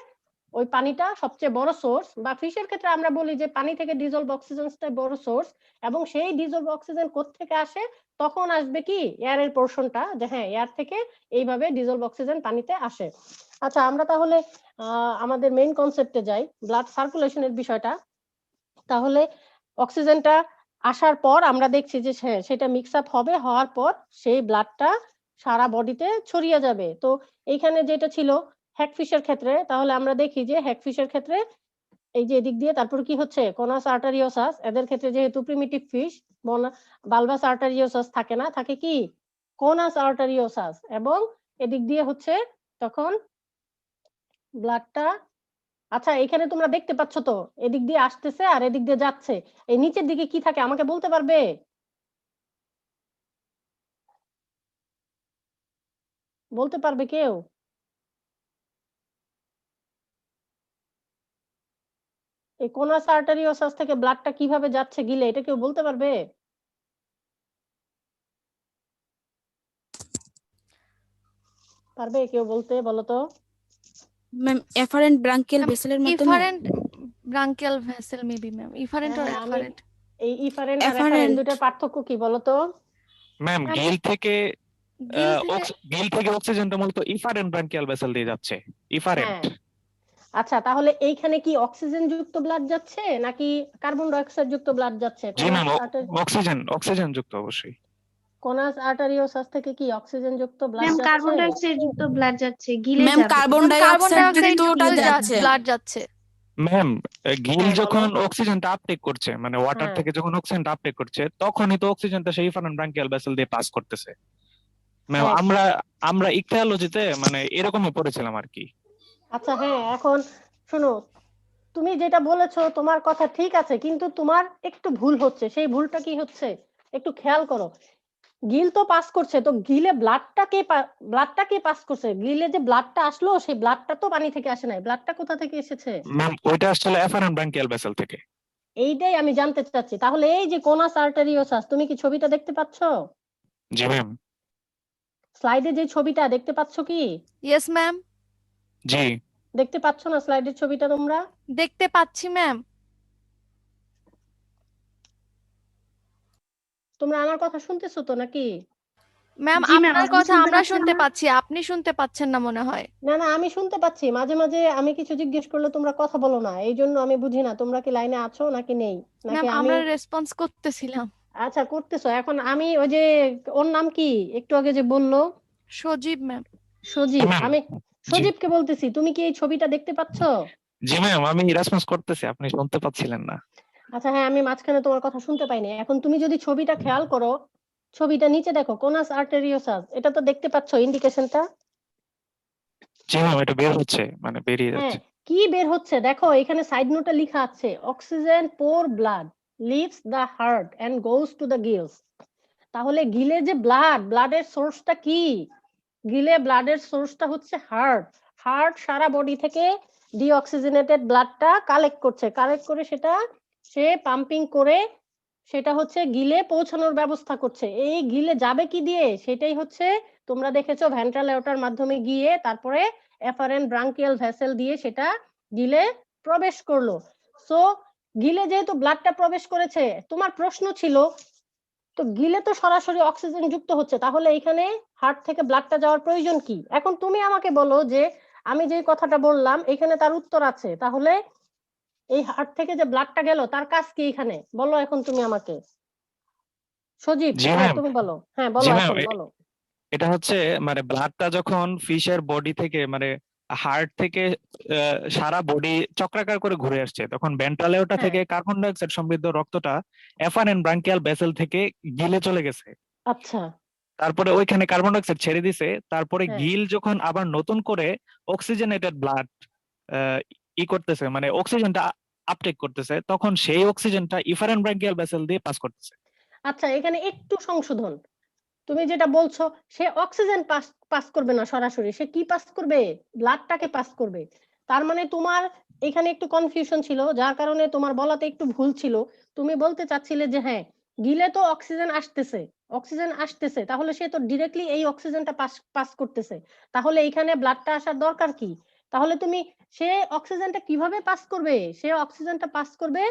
S1: ওই পানিটা সবচেয়ে বড় সোর্স, বা ফিশের ক্ষেত্রে আমরা বলি যে পানি থেকে ডিজলভ অক্সিজেনটাই বড় সোর্স, এবং সেই ডিজলভ অক্সিজেন কোত্থেকে আসে, তখন আসবে কি এয়ারের পোর্শনটা, যে হ্যাঁ এয়ার থেকে এইভাবে ডিজলভ অক্সিজেন পানিতে আসে। আচ্ছা, আমরা তাহলে আমাদের মেইন কনসেপ্টে যাই, ব্লাড সার্কুলেশনের বিষয়টা। তাহলে অক্সিজেনটা আসার পর আমরা দেখছি যে হ্যাঁ সেটা মিক্স আপ হবে, হওয়ার পর সেই ব্লাডটা সারা বডিতে ছড়িয়ে যাবে। তো এইখানে যেটা ছিল হ্যাগফিশের ক্ষেত্রে, তাহলে আমরা দেখি যে হ্যাগফিশের ক্ষেত্রে এই যে এদিক দিয়ে তারপর কি হচ্ছে কোনাস আর্টারিওসাস, এদের ক্ষেত্রে যেহেতু প্রিমিটিভ ফিশ, বালবাস আর্টারিওসাস থাকে না, থাকে কি কোনাস আর্টারিওসাস, এবং এদিক দিয়ে হচ্ছে তখন ব্লাডটা, আচ্ছা এখানে তোমরা দেখতে পাচ্ছ তো এদিক দিয়ে আসতেছে আর এদিক দিয়ে যাচ্ছে, এই নিচের দিকে কি থাকে আমাকে বলতে পারবে? বলতে পারবে কেউ? এই কোনাস আর্টারিওসাস থেকে ব্লাডটা কিভাবে যাচ্ছে গিলে, এটা কেউ বলতে পারবে? পারবে কেউ বলতে? বলো তো।
S5: ম্যাম এফারেন্ট ব্রাঙ্কিয়াল ভেসেলের মাধ্যমে।
S2: Efferent branchial vessel maybe ma'am, efferent
S1: হ্যাঁ,
S2: অর
S1: আমি
S2: এফারেন্ট।
S1: এই ইফারেন্ট আর
S5: Efferent।
S1: এফারেন্ট দুটার পার্থক্য কি বলো তো?
S6: ম্যাম গিল থেকে
S2: গিল থেকে
S6: গিল থেকে অক্সিজেনটা মূলত ইফারেন্ট ব্রাঙ্কিয়াল ভেসেল দিয়ে যাচ্ছে। ইফারেন্ট।
S1: হ্যাঁ, আচ্ছা তাহলে এইখানে কি অক্সিজেন যুক্ত ব্লাড যাচ্ছে নাকি কার্বন ডাই অক্সাইড যুক্ত ব্লাড যাচ্ছে?
S6: জি ম্যাম, অক্সিজেন যুক্ত অবশ্যই।
S1: কোনাস আর্টারিওসাস থেকে কি অক্সিজেন যুক্ত ব্লাড
S7: ম্যাম
S1: যাচ্ছে?
S7: কার্বন ডাই অক্সাইড যুক্ত ব্লাড যাচ্ছে, গিলে
S5: ম্যাম
S7: যাবে।
S5: Carbon die
S2: carbon die
S5: oxide
S2: oxide
S5: যুক্ত যাচ্ছে।
S2: ব্লাড যাচ্ছে।
S6: ম্যাম গিল
S1: হ্যাঁ, বলো।
S6: যখন অক্সিজেনটা আপটেক করছে, মানে ওয়াটার
S1: হ্যাঁ।
S6: থেকে যখন অক্সিজেনটা আপটেক করছে, তখনই তো অক্সিজেনটা সেই ইফারেন্ট ব্রাঙ্কিয়াল ভেসেল দিয়ে পাস করতেছে। ম্যাম
S1: হ্যাঁ।
S6: আমরা ইকথিওলজিতে মানে এরকমই পড়েছিলাম আর কি।
S1: আচ্ছা হ্যাঁ, এখন শোনো, তুমি যেটা বলেছো তোমার কথা ঠিক আছে, কিন্তু তোমার একটু ভুল হচ্ছে। সেই ভুলটা কি হচ্ছে একটু খেয়াল করো। গিল তো পাস করছে, তো গিলে ব্লাডটা কে পাস করছে? গিলে যে ব্লাডটা আসলো সেই ব্লাডটা তো পানি থেকে আসে নাই, ব্লাডটা কোথা থেকে এসেছে?
S6: ম্যাম ওইটা আসলে এফারেন্ট ব্রাঙ্কিয়াল ভেসেল থেকে।
S1: এইটাই আমি জানতে চাচ্ছি। তাহলে এই যে কোনাস আর্টারিওসাস, তুমি কি ছবিটা দেখতে পাচ্ছো?
S6: জি ম্যাম।
S1: স্লাইডে যে ছবিটা দেখতে পাচ্ছ কি?
S2: ইয়েস ম্যাম,
S6: জি
S1: দেখতে পাচ্ছ না স্লাইডের ছবিটা তোমরা?
S2: দেখতে পাচ্ছি ম্যাম।
S1: তোমরা আমার কথা শুনতেছো তো নাকি?
S2: ম্যাম
S3: জি ম্যাম,
S2: আপনার
S3: আপনি
S2: কথা
S3: শুনতে
S2: আমরা
S3: পাচ্ছেন
S2: শুনতে
S3: না?
S2: পাচ্ছি, আপনি শুনতে পাচ্ছেন না মনে হয়।
S1: না না, আমি শুনতে পাচ্ছি। মাঝে মাঝে আমি কিছু জিজ্ঞেস করলে তোমরা কথা বলো না, এই জন্য আমি বুঝি না তোমরা কি লাইনে আছো নাকি নেই, নাকি
S2: ম্যাম
S1: আমি।
S2: আমরা রেসপন্স করতেছিলাম।
S1: আচ্ছা করতেছো। এখন আমি ওই যে ওর নাম কি একটু আগে যে বললো,
S2: সজীব ম্যাম।
S1: সজীব,
S6: ম্যাম।
S1: আমি
S6: জি
S1: সজীবকে বলতেছি, তুমি কি এই ছবিটা দেখতে পাচ্ছ?
S6: জি ম্যাম, আমি রেসপন্স করতেছি, আপনি শুনতে পাচ্ছিলেন না।
S1: আচ্ছা হ্যাঁ, আমি মাঝখানে তোমার কথা শুনতে পাইনি। এখন তুমি যদি ছবিটা খেয়াল করো, ছবিটা নিচে দেখো, কোনাস আর্টেরিওসাস, এটা তো দেখতে পাচ্ছ ইন্ডিকেশনটা?
S6: জি ম্যাম, এটা বের হচ্ছে, মানে বেরিয়ে
S1: হ্যাঁ,
S6: যাচ্ছে।
S1: কি বের হচ্ছে দেখো, এখানে সাইড নোটে লেখা আছে oxygen poor blood leaves the heart and goes to the gills. তাহলে গিলে যে ব্লাডের সোর্সটা কি? গিলে ব্লাডের সোর্সটা হচ্ছে হার্ট। হার্ট সারা বডি থেকে ডিঅক্সিজেনেটেড ব্লাডটা কালেক্ট করে সেটা সে পাম্পিং করে সেটা হচ্ছে গিলে পৌঁছানোর ব্যবস্থা করছে। এই গিলে যাবে কি দিয়ে? সেটাই হচ্ছে তোমরা দেখেছো ভেন্ট্রাল এওর্টার মাধ্যমে গিয়ে তারপরে এফারেন্ট ব্রাঙ্কিয়াল ভেসেল দিয়ে সেটা গিলে প্রবেশ করলো। সো গিলে যেহেতু ব্লাডটা প্রবেশ করেছে, তোমার প্রশ্ন ছিল তো গিলে তো সরাসরি অক্সিজেন যুক্ত হচ্ছে, তাহলে এখানে হার্ট থেকে ব্লাডটা যাওয়ার প্রয়োজন কি? এখন তুমি আমাকে বলো যে আমি যে কথাটা বললাম এখানে তার উত্তর আছে, তাহলে এই হার্ট থেকে যে ব্লাডটা গেল তার কাজ কি এখানে বলো এখন তুমি আমাকে। সজীব,
S6: জি
S1: হ্যাঁ
S6: ম্যাম।
S1: তুমি বলো, হ্যাঁ
S6: জি
S1: বলো
S6: ম্যাম,
S1: এখন বলো।
S6: এটা হচ্ছে মানে ব্লাডটা যখন ফিশের বডি থেকে মানে হার্ট থেকে সারা বডি চক্রাকার করে ঘুরে আসছে, তখন ভেন্ট্রাল এওর্টা
S1: হ্যাঁ
S6: থেকে কার্বন ডাই অক্সাইড সমৃদ্ধ রক্তটা এফারেন্ট ব্রাঙ্কিয়াল ভেসেল থেকে গিলে চলে গেছে।
S1: আচ্ছা
S6: তারপরে ওইখানে কার্বন ডাই অক্সাইড ছেড়ে দিছে, তারপরে
S1: হ্যাঁ
S6: গিল যখন আবার নতুন করে অক্সিজেনেটেড ব্লাড করতেছে, মানে অক্সিজেনটা আপটেক করতেছে, তখন সেই অক্সিজেনটা ইফারেন্ট ব্রাঙ্কিয়াল ভেসেল দিয়ে পাস করতেছে।
S1: আচ্ছা, এখানে একটু সংশোধন। তুমি যেটা বলছো সে অক্সিজেন পাস পাস করবে না সরাসরি, সে কি পাস করবে? ব্লাডটাকে পাস করবে। তার মানে তোমার এখানে একটু কনফিউশন ছিল, যার কারণে তোমার বলাতে একটু ভুল ছিল। তুমি বলতে চাচ্ছিলে যে হ্যাঁ গিলে তো অক্সিজেন আসতেছে, তাহলে সে তো ডিরেক্টলি এই অক্সিজেনটা পাস পাস করতেছে, তাহলে এখানে ব্লাডটা আসার দরকার কি? তাহলে তুমি সে অক্সিজেনটা কিভাবে পাস করবে? সে অক্সিজেনটা পাস করবে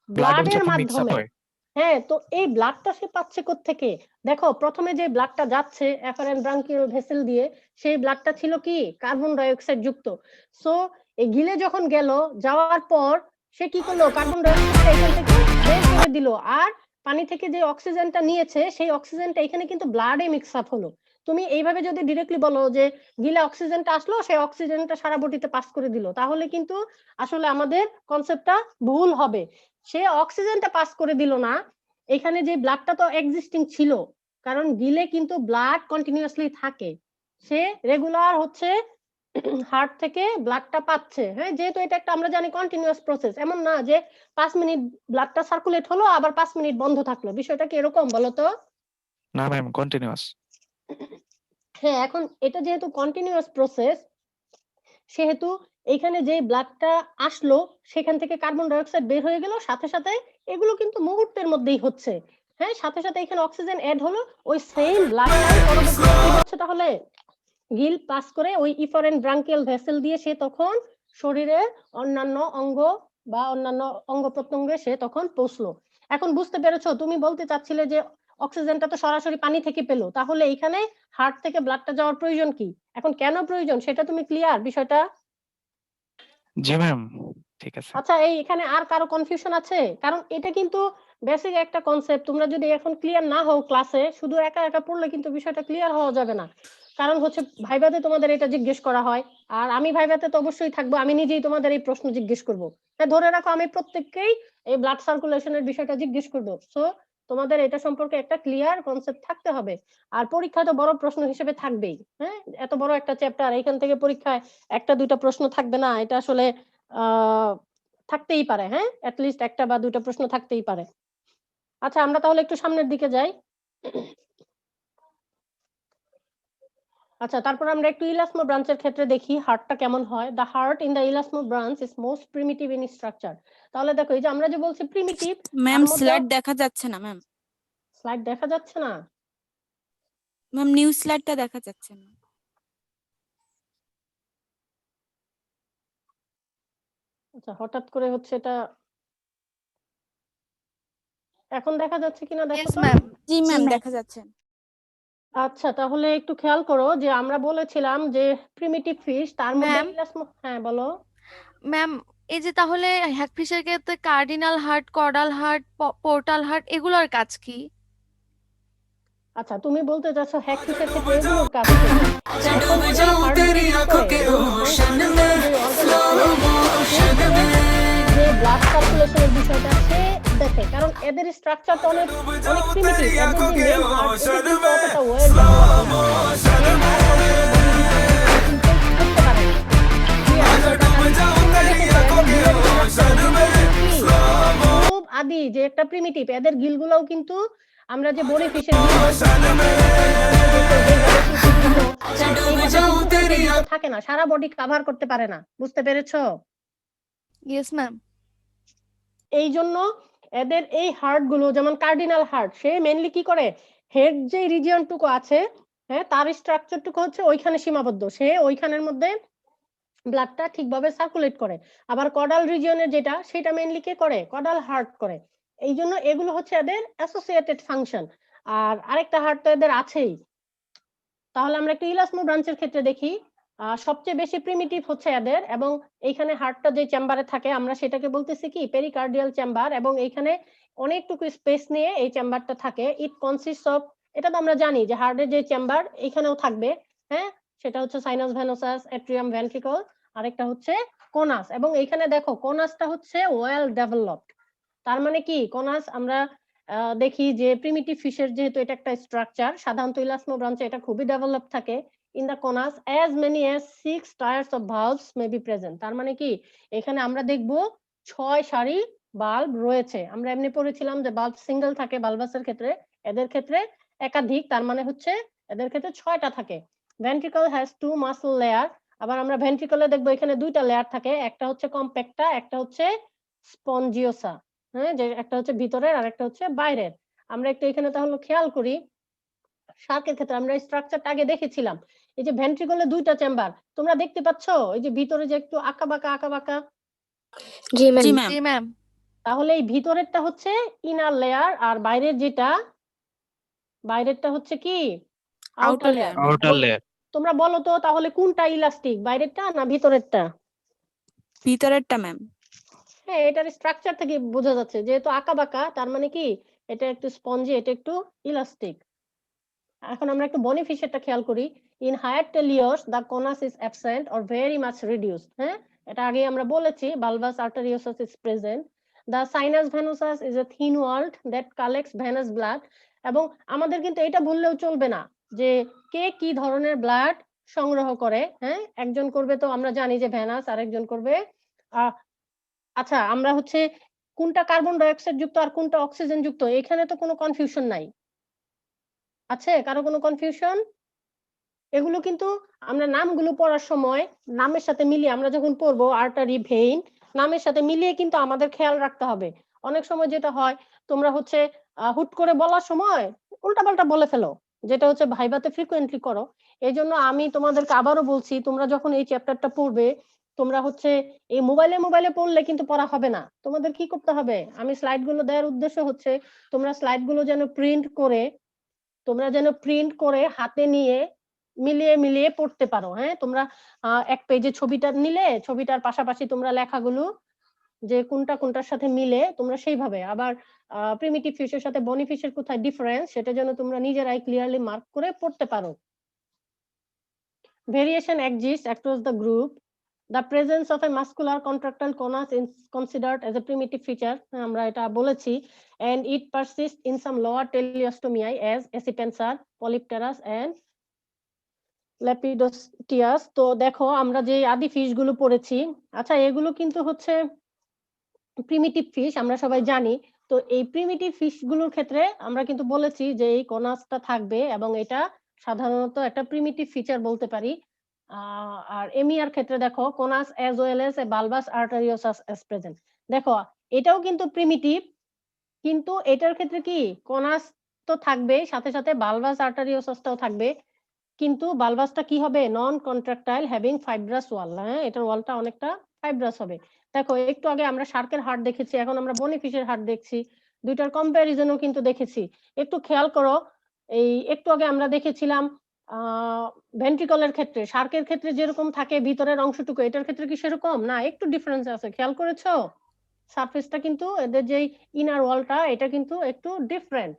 S6: ব্লাডের
S1: ব্লাডের
S6: সাথে মিক্স আপ
S1: মাধ্যমে।
S6: হয়।
S1: হ্যাঁ, তো এই ব্লাডটা সে পাচ্ছে কোত্থেকে? দেখো প্রথমে যে ব্লাডটা যাচ্ছে এফারেন্ট ব্রাঙ্কিয়াল ভেসেল দিয়ে, সেই ব্লাডটা ছিল কি কার্বন ডাই অক্সাইড যুক্ত। সো এই গিলে যখন গেল, যাওয়ার পর সে কি করলো? কার্বন ডাই অক্সাইডটা এখান থেকে বের করে দিল, আর পানি থেকে যে অক্সিজেনটা নিয়েছে সেই অক্সিজেনটা এখানে কিন্তু ব্লাডে মিক্স আপ হলো। তুমি এইভাবে যদি ডিরেক্টলি বলো যে গিলে অক্সিজেনটা আসলো, সেই অক্সিজেনটা সারা বডিতে পাস করে দিল, তাহলে কিন্তু আসলে আমাদের কনসেপ্টটা ভুল হবে। সে অক্সিজেনটা পাস করে দিল না, এখানে যে ব্লাডটা তো এক্সিস্টিং ছিল, কারণ গিলে কিন্তু ব্লাড কন্টিনিউয়াসলি থাকে, সে রেগুলার হচ্ছে হার্ট থেকে ব্লাডটা পাচ্ছে। হ্যাঁ, যেহেতু এটা একটা আমরা জানি কন্টিনিউয়াস প্রসেস, এমন না যে 5 মিনিট ব্লাডটা সার্কুলেট হলো আবার 5 মিনিট বন্ধ থাকলো, বিষয়টা কি এরকম বলো তো?
S6: না ম্যাম, কন্টিনিউয়াস।
S1: হ্যাঁ, এখন এটা যেহেতু কন্টিনিউয়াস প্রসেস, সেহেতু এখানে যে ব্লাডটা আসলো সেখান থেকে কার্বন ডাই অক্সাইড বের হয়ে গেল, সাথে সাথে এগুলো কিন্তু মুহূর্তের মধ্যেই হচ্ছে। হ্যাঁ, সাথে সাথে এখানে অক্সিজেন অ্যাড হলো, ওই সেম ব্লাডটাই পরবর্তীতে কি হচ্ছে তাহলে গিল পাস করে ওই ইফারেন্ট ব্রাঙ্কিয়াল ভেসেল দিয়ে সে তখন শরীরের অন্যান্য অঙ্গ বা অন্যান্য অঙ্গ প্রত্যঙ্গে সে তখন পৌঁছলো। এখন বুঝতে পেরেছো? তুমি বলতে চাচ্ছিলে যে অক্সিজেনটা তো সরাসরি পানি থেকে পেলো, তাহলে এখানে হার্ট থেকে ব্লাডটা যাওয়ার প্রয়োজন কি? এখন কেন প্রয়োজন সেটা তুমি ক্লিয়ার বিষয়টা?
S6: জি ম্যাম, ঠিক আছে।
S1: আচ্ছা, এই এখানে আর কারো কনফিউশন আছে? কারণ এটা কিন্তু বেসিক একটা কনসেপ্ট, তোমরা যদি এখন ক্লিয়ার না হও ক্লাসে, শুধু একা একা পড়লে কিন্তু বিষয়টা ক্লিয়ার হওয়া যাবে না। কারণ হচ্ছে ভাইভাতে তোমাদের এটা জিজ্ঞেস করা হয়, আর আমি ভাইভাতে তো অবশ্যই থাকবো, আমি নিজেই তোমাদের এই প্রশ্ন জিজ্ঞেস করবো। তাই ধরে রাখো আমি প্রত্যেককেই এই ব্লাড সার্কুলেশনের বিষয়টা জিজ্ঞেস করবো। সো তোমাদের এটা সম্পর্কে একটা ক্লিয়ার কনসেপ্ট থাকতে হবে। আর পরীক্ষায় তো বড় প্রশ্ন হিসেবে থাকবেই। হ্যাঁ, এত বড় একটা চ্যাপ্টার, এখান থেকে পরীক্ষায় একটা দুইটা প্রশ্ন থাকবে না, এটা আসলে আহ থাকতেই পারে। হ্যাঁ, লিস্ট একটা বা দুইটা প্রশ্ন থাকতেই পারে। আচ্ছা, আমরা তাহলে একটু সামনের দিকে যাই। আচ্ছা, তারপর আমরা একটু ইলাসমো ব্রাঞ্চের ক্ষেত্রে দেখি হার্টটা কেমন হয়। The heart in the elasmobranch is most primitive in structure. তাহলে দেখো, এই যে আমরা যে বলছি প্রিমিটিভ,
S5: ম্যাম
S1: তার মধ্যে
S5: স্লাইড দেখা যাচ্ছে না ম্যাম।
S1: স্লাইড দেখা যাচ্ছে না।
S5: ম্যাম নিউ স্লাইডটা দেখা যাচ্ছে না।
S1: আচ্ছা, হঠাৎ করে হচ্ছে এটা এখন দেখা যাচ্ছে কিনা দেখো
S2: ইয়েস
S1: তো।
S2: ম্যাম।
S5: জি ম্যাম
S7: ma'am.
S5: দেখা যাচ্ছে।
S1: আচ্ছা, তাহলে একটু খেয়াল করো যে আমরা বলেছিলাম যে প্রিমিটিভ ফিশ তার মধ্যে
S2: ম্যাম
S1: হ্যাঁ বলো।
S2: ম্যাম এই যে তাহলে হ্যাগফিশের ক্ষেত্রে cardinal heart, caudal heart, portal heart এগুলোর কাজ কি?
S1: আচ্ছা, তুমি বলতে চাচ্ছ হ্যাগফিশের ক্ষেত্রে এগুলোর কাজ কি? এখন এই হার্টগুলো কি করে? যে ব্লাড সার্কুলেশনের বিষয়টা সে দেখে, কারণ এদের স্ট্রাকচারটা অনেক অনেক প্রিমিটিভ। এদের যে মেইন হার্ট এটা কিন্তু অতটা ওয়েল ডেভেলপড না। এই হার্ট করতে পারে না। খুব আদি যে একটা প্রিমিটিভ, এদের গিলগুলোও কিন্তু আমরা যে বনি ফিশের থাকে না, সারা বডি কভার করতে পারে না। বুঝতে পেরেছো?
S2: Yes ma'am.
S1: এই জন্য এদের এই হার্ট গুলো, যেমন কার্ডিনাল হার্ট, সে মেইনলি কি করে, হেড যে রিজিয়নটুকু আছে, হ্যাঁ, তার স্ট্রাকচারটুকু হচ্ছে ওইখানে সীমাবদ্ধ। সে ওইখানের মধ্যে ব্লাডটা ঠিকভাবে সার্কুলেট করে। আবার কডাল রিজিয়নের যেটা, সেটা মেইনলি কে করে, কডাল হার্ট করে। এই জন্য এগুলো হচ্ছে এদের অ্যাসোসিয়েটেড ফাংশন। আর আরেকটা হার্ট তো এদের আছেই। তাহলে আমরা একটু ইলাসমো ব্রাঞ্চের ক্ষেত্রে দেখি। সবচেয়ে বেশি প্রিমিটিভ হচ্ছে এদের, এবং এইখানে হার্টটা যে চেম্বারে থাকে আমরা সেটাকে বলতেছি কি পেরিকার্ডিয়াল চেম্বার, এবং এইখানে অনেকটুকু স্পেস নিয়ে এই চেম্বারটা থাকে। ইট কনসিস্টস অফ, এটা তো আমরা জানি যে হার্টের যে চেম্বার এইখানেও থাকবে, হ্যাঁ, সেটা হচ্ছে সাইনাস ভেনোসাস, এট্রিয়াম, ভেন্ট্রিকল, আরেকটা হচ্ছে কোনাস। এবং এইখানে দেখো কোনাসটা হচ্ছে ওয়েল ডেভেলপড। তার মানে কি, কোনাস আমরা দেখি যে প্রিমিটিভ ফিশের যেহেতু এটা একটা স্ট্রাকচার, সাধারণত ইলাসমো ব্রাঞ্চে এটা খুবই ডেভেলপ থাকে। In the conus as many as 6 tiers of valves may be present। তার মানে কি, এখানে আমরা দেখব 6 সারি বাল্ব রয়েছে। আমরা এমনি পড়েছিলাম যে বাল্ব সিঙ্গেল থাকে বালবাসের ক্ষেত্রে, এদের ক্ষেত্রে একাধিক, তার মানে হচ্ছে এদের ক্ষেত্রে 6টা থাকে। Ventricle has 2 muscle layer. আবার আমরা ভেন্ট্রিকলে দেখবো এখানে 2টা লেয়ার থাকে, একটা হচ্ছে কম্প্যাক্টা, একটা হচ্ছে স্পঞ্জিওসা। হ্যাঁ, যে একটা হচ্ছে ভিতরের আর একটা হচ্ছে বাইরের। আমরা একটু এখানে তাহলে খেয়াল করি, শার্কের ক্ষেত্রে আমরা স্ট্রাকচারটা আগে দেখেছিলাম। এই যে ভেন্ট্রিকলে 2টা চেম্বার তোমরা দেখতে পাচ্ছ, এই যে ভিতরে যে একটু আঁকাবাঁকা।
S7: জি
S5: জি
S7: ম্যাম।
S5: ম্যাম।
S2: জি ম্যাম।
S1: তাহলে এই ভিতরেরটা হচ্ছে ইনার লেয়ার, আর বাইরেরটা হচ্ছে কি outer
S5: outer
S1: layer.
S5: Layer.
S6: Outer layer.
S1: তোমরা বলো তো তাহলে কোনটা ইলাস্টিক, বাইরেরটা না ভিতরেরটা?
S5: ভিতরেরটা ম্যাম।
S1: হ্যাঁ, এটার স্ট্রাকচার থেকে বোঝা যাচ্ছে, যেহেতু আঁকাবাঁকা তার মানে কি এটা একটু স্পঞ্জি, এটা একটু ইলাস্টিক। এখন আমরা একটু বনি ফিশেরটা খেয়াল করি। In higher teleost the conus is absent or very much reduced. হ্যাঁ, এটা আগে আমরা বলেছি, bulbus arteriosus is present. The sinus venosus is a thin walled that collects venous blood. এবং আমাদের কিন্তু এটা বললেও চলবে না যে কে কি ধরনের ব্লাড সংগ্রহ করে। হ্যাঁ, একজন করবে তো আমরা জানি যে ভেনাস, আরেকজন করবে আচ্ছা, আমরা হচ্ছে কোনটা কার্বন ডাই অক্সাইড যুক্ত আর কোনটা অক্সিজেন যুক্ত, এখানে তো কোনো কনফিউশন নাই। আছে কারো কোনো কনফিউশন? এগুলো কিন্তু আমরা নামগুলো পড়ার সময় নামের সাথে মিলিয়ে, আমরা যখন পড়বো আর্টারি, ভেইন, নামের সাথে মিলিয়ে কিন্তু আমাদের খেয়াল রাখতে হবে। অনেক সময় যেটা হয়, তোমরা হচ্ছে হুট করে বলার সময় উল্টাপাল্টা বলে ফেলো, যেটা হচ্ছে ভাইভাতে ফ্রিকোয়েন্টলি করো। এই জন্য আমি তোমাদেরকে আবারও বলছি, তোমরা যখন এই চ্যাপ্টারটা পড়বে, তোমরা হচ্ছে এই মোবাইলে পড়লে কিন্তু পড়া হবে না। তোমাদের কি করতে হবে, আমি স্লাইড গুলো দেওয়ার উদ্দেশ্য হচ্ছে তোমরা স্লাইড গুলো যেন প্রিন্ট করে হাতে নিয়ে মিলিয়ে পড়তে পারো। হ্যাঁ, তোমরা এক পেজে ছবিটা নিলে, ছবিটার পাশাপাশি তোমরা লেখাগুলো যে কোনটার সাথে মিলে তোমরা সেইভাবে, আবার প্রিমিটিভ ফিশের সাথে বনি ফিশের কোথায় ডিফারেন্স সেটা যেন তোমরা নিজেরাই ক্লিয়ারলি মার্ক করে পড়তে পারো। Variation exist across the group. The presence of a muscular contractile conus is considered as a primitive feature, আমরা এটা বলেছি, and it persists in some lower teleostomiae as Acipensar, Polypterus and Lepidosteus। তো দেখো আমরা যে আদি ফিশ গুলো পড়েছি, আচ্ছা এগুলো কিন্তু হচ্ছে প্রিমিটিভ ফিশ, আমরা সবাই জানি। তো এই প্রিমিটিভ ফিশ গুলোর ক্ষেত্রে আমরা কিন্তু বলেছি যে এই কোনাসটা থাকবে, এবং এটা সাধারণত একটা প্রিমিটিভ ফিচার বলতে পারি। আর এমিয়ার ক্ষেত্রে দেখো কোনাস as well as a bulbous arteriosus is present। দেখো এটাও কিন্তু প্রিমিটিভ, কিন্তু এটার ক্ষেত্রে কি কোনাস তো থাকবেই, সাথে সাথে বালবাস আর্টারিওসাসটাও থাকবে, কিন্তু বালবাসটা কি হবে? নন কন্ট্রাকটাইল হ্যাভিং ফাইব্রাস ওয়াল। হ্যাঁ, এটার ওয়ালটা অনেকটা ফাইব্রাস হবে। দেখো একটু আগে আমরা শার্কের হার্ট দেখেছি, এখন আমরা বনিফিশের হার্ট দেখছি, দুইটার কম্প্যারিজনও কিন্তু দেখেছি। একটু খেয়াল করো, এই একটু আগে আমরা দেখেছিলাম ভেন্ট্রিকলের ক্ষেত্রে, শার্কের ক্ষেত্রে যেরকম থাকে ভিতরের অংশটুকু, এটার ক্ষেত্রে কি সেরকম না? একটু ডিফারেন্স আছে, খেয়াল করেছো? সারফেসটা কিন্তু এদের যেই ইনার ওয়ালটা, এটা কিন্তু একটু ডিফারেন্ট।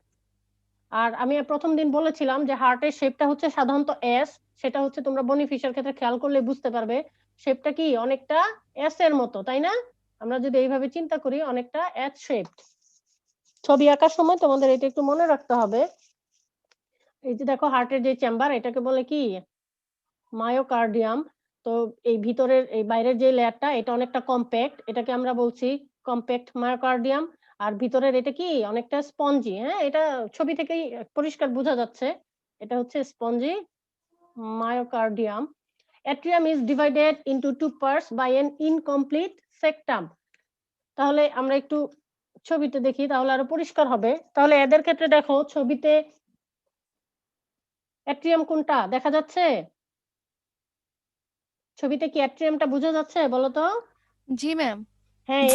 S1: আর আমি প্রথম দিন বলেছিলাম যে হার্টের শেপটা হচ্ছে সাধারণত এস, সেটা হচ্ছে তোমরা বনিফিশের ক্ষেত্রে খেয়াল করলে বুঝতে পারবে শেপটা কি অনেকটা এস এর মতো, তাই না? আমরা যদি এইভাবে চিন্তা করি অনেকটা এস শেপড। ছবি আঁকার সময় তোমাদের এটা একটু মনে রাখতে হবে। এই যে দেখো হার্টের যে চেম্বার, এটাকে বলে কি? মায়োকার্ডিয়াম। তো এই ভিতরের এই বাইরের যে লেয়ারটা, এটা অনেকটা কম্প্যাক্ট, এটাকে আমরা বলছি কম্প্যাক্ট মায়োকার্ডিয়াম। আর ভিতরের এটা কি অনেকটা স্পঞ্জি। হ্যাঁ, এটা ছবি থেকেই পরিষ্কার বোঝা যাচ্ছে, এটা হচ্ছে spongy myocardium. Atrium is divided into two parts by an incomplete septum. তাহলে আমরা একটু ছবিতে দেখি, তাহলে আরো পরিষ্কার হবে। তাহলে এদের ক্ষেত্রে দেখো ছবিতে অ্যাট্রিয়াম কোনটা দেখা যাচ্ছে? ছবিতে কি অ্যাট্রিয়ামটা বোঝা যাচ্ছে বলো তো?
S2: জি ম্যাম।
S1: হ্যাঁ,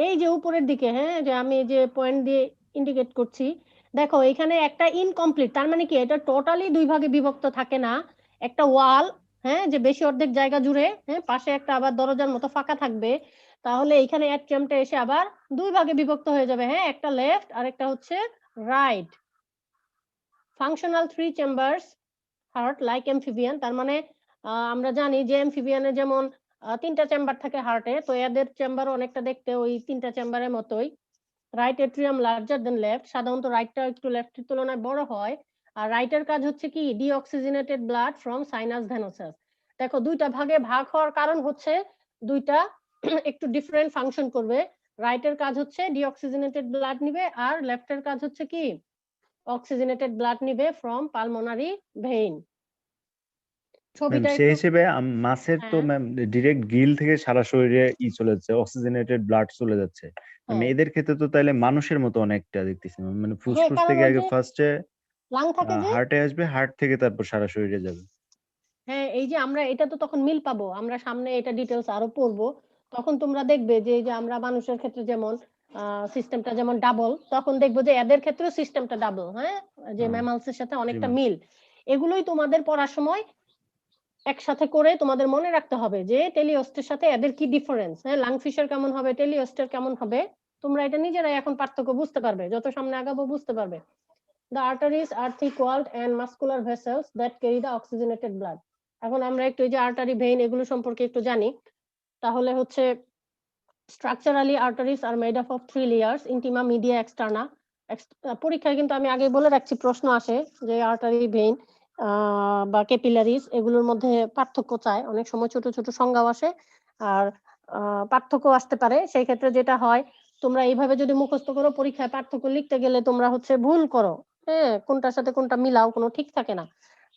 S1: এই যে উপরের দিকে, হ্যাঁ, যে আমি যে পয়েন্ট দিয়ে ইন্ডিকেট করছি, দেখো এখানে একটা ইনকমপ্লিট, তার মানে কি এটা টোটালি দুই ভাগে বিভক্ত থাকে না, একটা ওয়াল, হ্যাঁ, যে বেশি অর্ধেক জায়গা জুড়ে, হ্যাঁ, পাশে একটা আবার দরজার মতো ফাঁকা থাকবে, তাহলে এখানে অ্যাট্রিয়ামটা এসে আবার দুই ভাগে বিভক্ত হয়ে যাবে, হ্যাঁ, একটা লেফট আর একটা হচ্ছে right. Functional three chambers heart like amphibian, তার মানে আমরা জানি যে অ্যামফিবিয়ানে যেমন তিনটা চেম্বার থাকে হার্টে, তো এদের চেম্বারও অনেকটা দেখতে ওই তিনটা চেম্বারের মতোই। রাইট এট্রিয়াম লার্জার দেন লেফট, সাধারণত রাইটটা একটু লেফটের তুলনায় বড় হয়। আর রাইটের কাজ হচ্ছে কি? Deoxygenated blood from sinus venosus. দেখো দুইটা ভাগে ভাগ হওয়ার কারণ হচ্ছে দুইটা একটু ডিফারেন্ট ফাংশন করবে। রাইটের কাজ হচ্ছে ডিঅক্সিজেনেটেড ব্লাড নিবে, আর লেফটের কাজ হচ্ছে কি? অক্সিজেনেটেড ব্লাড নিবে ফ্রম পালমোনারি ভেইন।
S4: ম্যাম
S1: ছবিটা
S4: সেই
S1: একটু
S4: হিসেবে মাছের তো
S1: হ্যাঁ
S4: ম্যাম ডিরেক্ট গিল থেকে সারা শরীরে চলে যাচ্ছে, অক্সিজেনেটেড ব্লাড চলে যাচ্ছে। ম্যাম
S1: হ্যাঁ
S4: এদের ক্ষেত্রে তো তাইলে মানুষের মতো অনেকটা দেখতেছি ম্যাম, মানে
S1: হ্যাঁ,
S4: ফুসফুস
S1: কারণ
S4: থেকে
S1: ওই
S4: আগে
S1: যে
S4: ফার্স্টে
S1: লাং থাকে যে,
S4: হার্টে আসবে, হার্ট থেকে তারপর সারা শরীরে যাবে।
S1: হ্যাঁ, এই যে আমরা এটা তো তখন মিল পাবো, আমরা সামনে এটা ডিটেলস আরো পড়বো, তখন তোমরা দেখবে যে এই যে আমরা মানুষের ক্ষেত্রে যেমন সিস্টেমটা যেমন ডাবল, তখন দেখবো যে এদের ক্ষেত্রেও সিস্টেমটা ডাবল, হ্যাঁ, যে
S4: হ্যাঁ,
S1: ম্যামালসের সাথে
S4: জি
S1: অনেকটা
S4: ম্যাম।
S1: মিল। এগুলোই তোমাদের পড়ার সময় একসাথে করে তোমাদের মনে রাখতে হবে যে টেলিওস্টের সাথে এদের কি ডিফারেন্স, হ্যাঁ, লাংফিশের কেমন হবে, টেলিওস্টের কেমন হবে, তোমরা এটা নিজেরাই এখন পার্থক্য বুঝতে পারবে, যত সামনে আগাবো বুঝতে পারবে। The arteries are thick-walled and muscular vessels that carry the oxygenated blood. এখন আমরা একটু এই যে আর্টারি ভেইন এগুলো সম্পর্কে একটু জানি। তাহলে হচ্ছে structurally arteries are made up of three layers: intima, media, externa. পরীক্ষায় কিন্তু আমি আগে বলে রাখছি প্রশ্ন আসে যে আর্টারি ভেইন বা ক্যাপিলারিজ এগুলোর মধ্যে পার্থক্য চায়, অনেক সময় ছোট ছোট সংজ্ঞাও আসে আর পার্থক্য আসতে পারে। সেই ক্ষেত্রে যেটা হয়, তোমরা এইভাবে যদি মুখস্থ করো, পরীক্ষায় পার্থক্য লিখতে গেলে তোমরা হচ্ছে ভুল করো, হ্যাঁ, কোনটার সাথে কোনটা মিলাও, কোনো ঠিক থাকে না।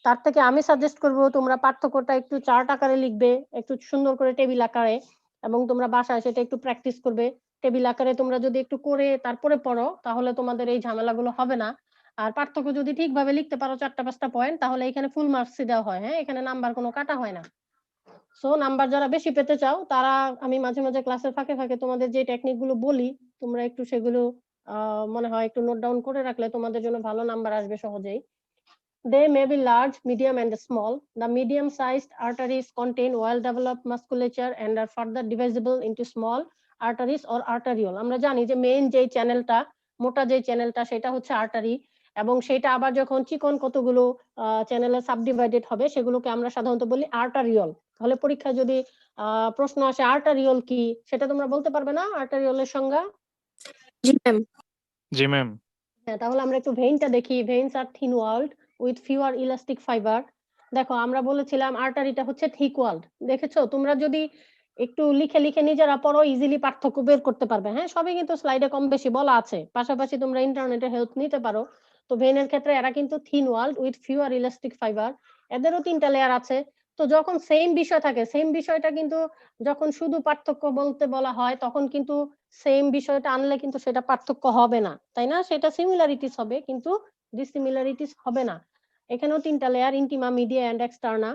S1: তার থেকে আমি সাজেস্ট করবো তোমরা পার্থক্যটা একটু চার্ট আকারে লিখবে, একটু সুন্দর করে টেবিল আকারে, এবং তোমরা বাসায় সেটা একটু প্র্যাকটিস করবে। টেবিল আকারে তোমরা যদি একটু করে তারপরে পড়ো, তাহলে তোমাদের এই ঝামেলাগুলো হবে না। আর পার্থক্য যদি ঠিকভাবে লিখতে পারো 4-5টা পয়েন্ট, তাহলে এখানে ফুল মার্কসই দেওয়া হয়, হ্যাঁ, এখানে নাম্বার কোনো কাটা হয় না। সো নাম্বার যারা বেশি পেতে চাও তারা, আমি মাঝে মাঝে ক্লাসের ফাঁকে ফাঁকে তোমাদের যে টেকনিক গুলো বলি, তোমরা একটু সেগুলো মনে হয় একটু নোট ডাউন করে রাখলে তোমাদের জন্য ভালো নাম্বার আসবে সহজেই। They may be large, medium, and small. The medium-sized arteries contain well-developed musculature and are further divisible into small arteries or arteriole. আমরা জানি যে মেইন যে চ্যানেলটা, মোটা যে চ্যানেলটা, সেটা হচ্ছে আর্টারি, এবং সেটা আবার যখন চিকন কতগুলো চ্যানেলে সাবডিভাইডেড হবে, সেগুলোকে আমরা সাধারণত বলি আর্টারিওল। তাহলে পরীক্ষায় যদি প্রশ্ন আসে আর্টারিওল কি, সেটা তোমরা বলতে পারবে না আর্টারিওলের সংজ্ঞা?
S5: জি ম্যাম।
S6: জি ম্যাম।
S1: হ্যাঁ, তাহলে আমরা একটু ভেইনটা দেখি। Veins are thin walled with fewer elastic fiber. দেখো আমরা বলেছিলাম আর্টারিটা হচ্ছে থিক ওয়ালড, দেখেছো? তোমরা যদি একটু লিখে লিখে নিজেরা পড়ো, ইজিলি পার্থক্য বের করতে পারবে, হ্যাঁ, সবই কিন্তু স্লাইডে কম বেশি বলা আছে, পাশাপাশি তোমরা ইন্টারনেটের হেল্প নিতে পারো। তো ভেইনের ক্ষেত্রে এরা কিন্তু thin walled with fewer elastic fiber, এদেরও তিনটা লেয়ার আছে। তো যখন সেম বিষয় থাকে, সেম বিষয়টা কিন্তু যখন শুধু পার্থক্য বলতে বলা হয় তখন কিন্তু সেম বিষয়টা আনলে কিন্তু সেটা পার্থক্য হবে না, তাই না? সেটা সিমিলারিটিস হবে কিন্তু ডিসিমিলারিটিস হবে না। এখানেও 3টা layer, intima, media and externa,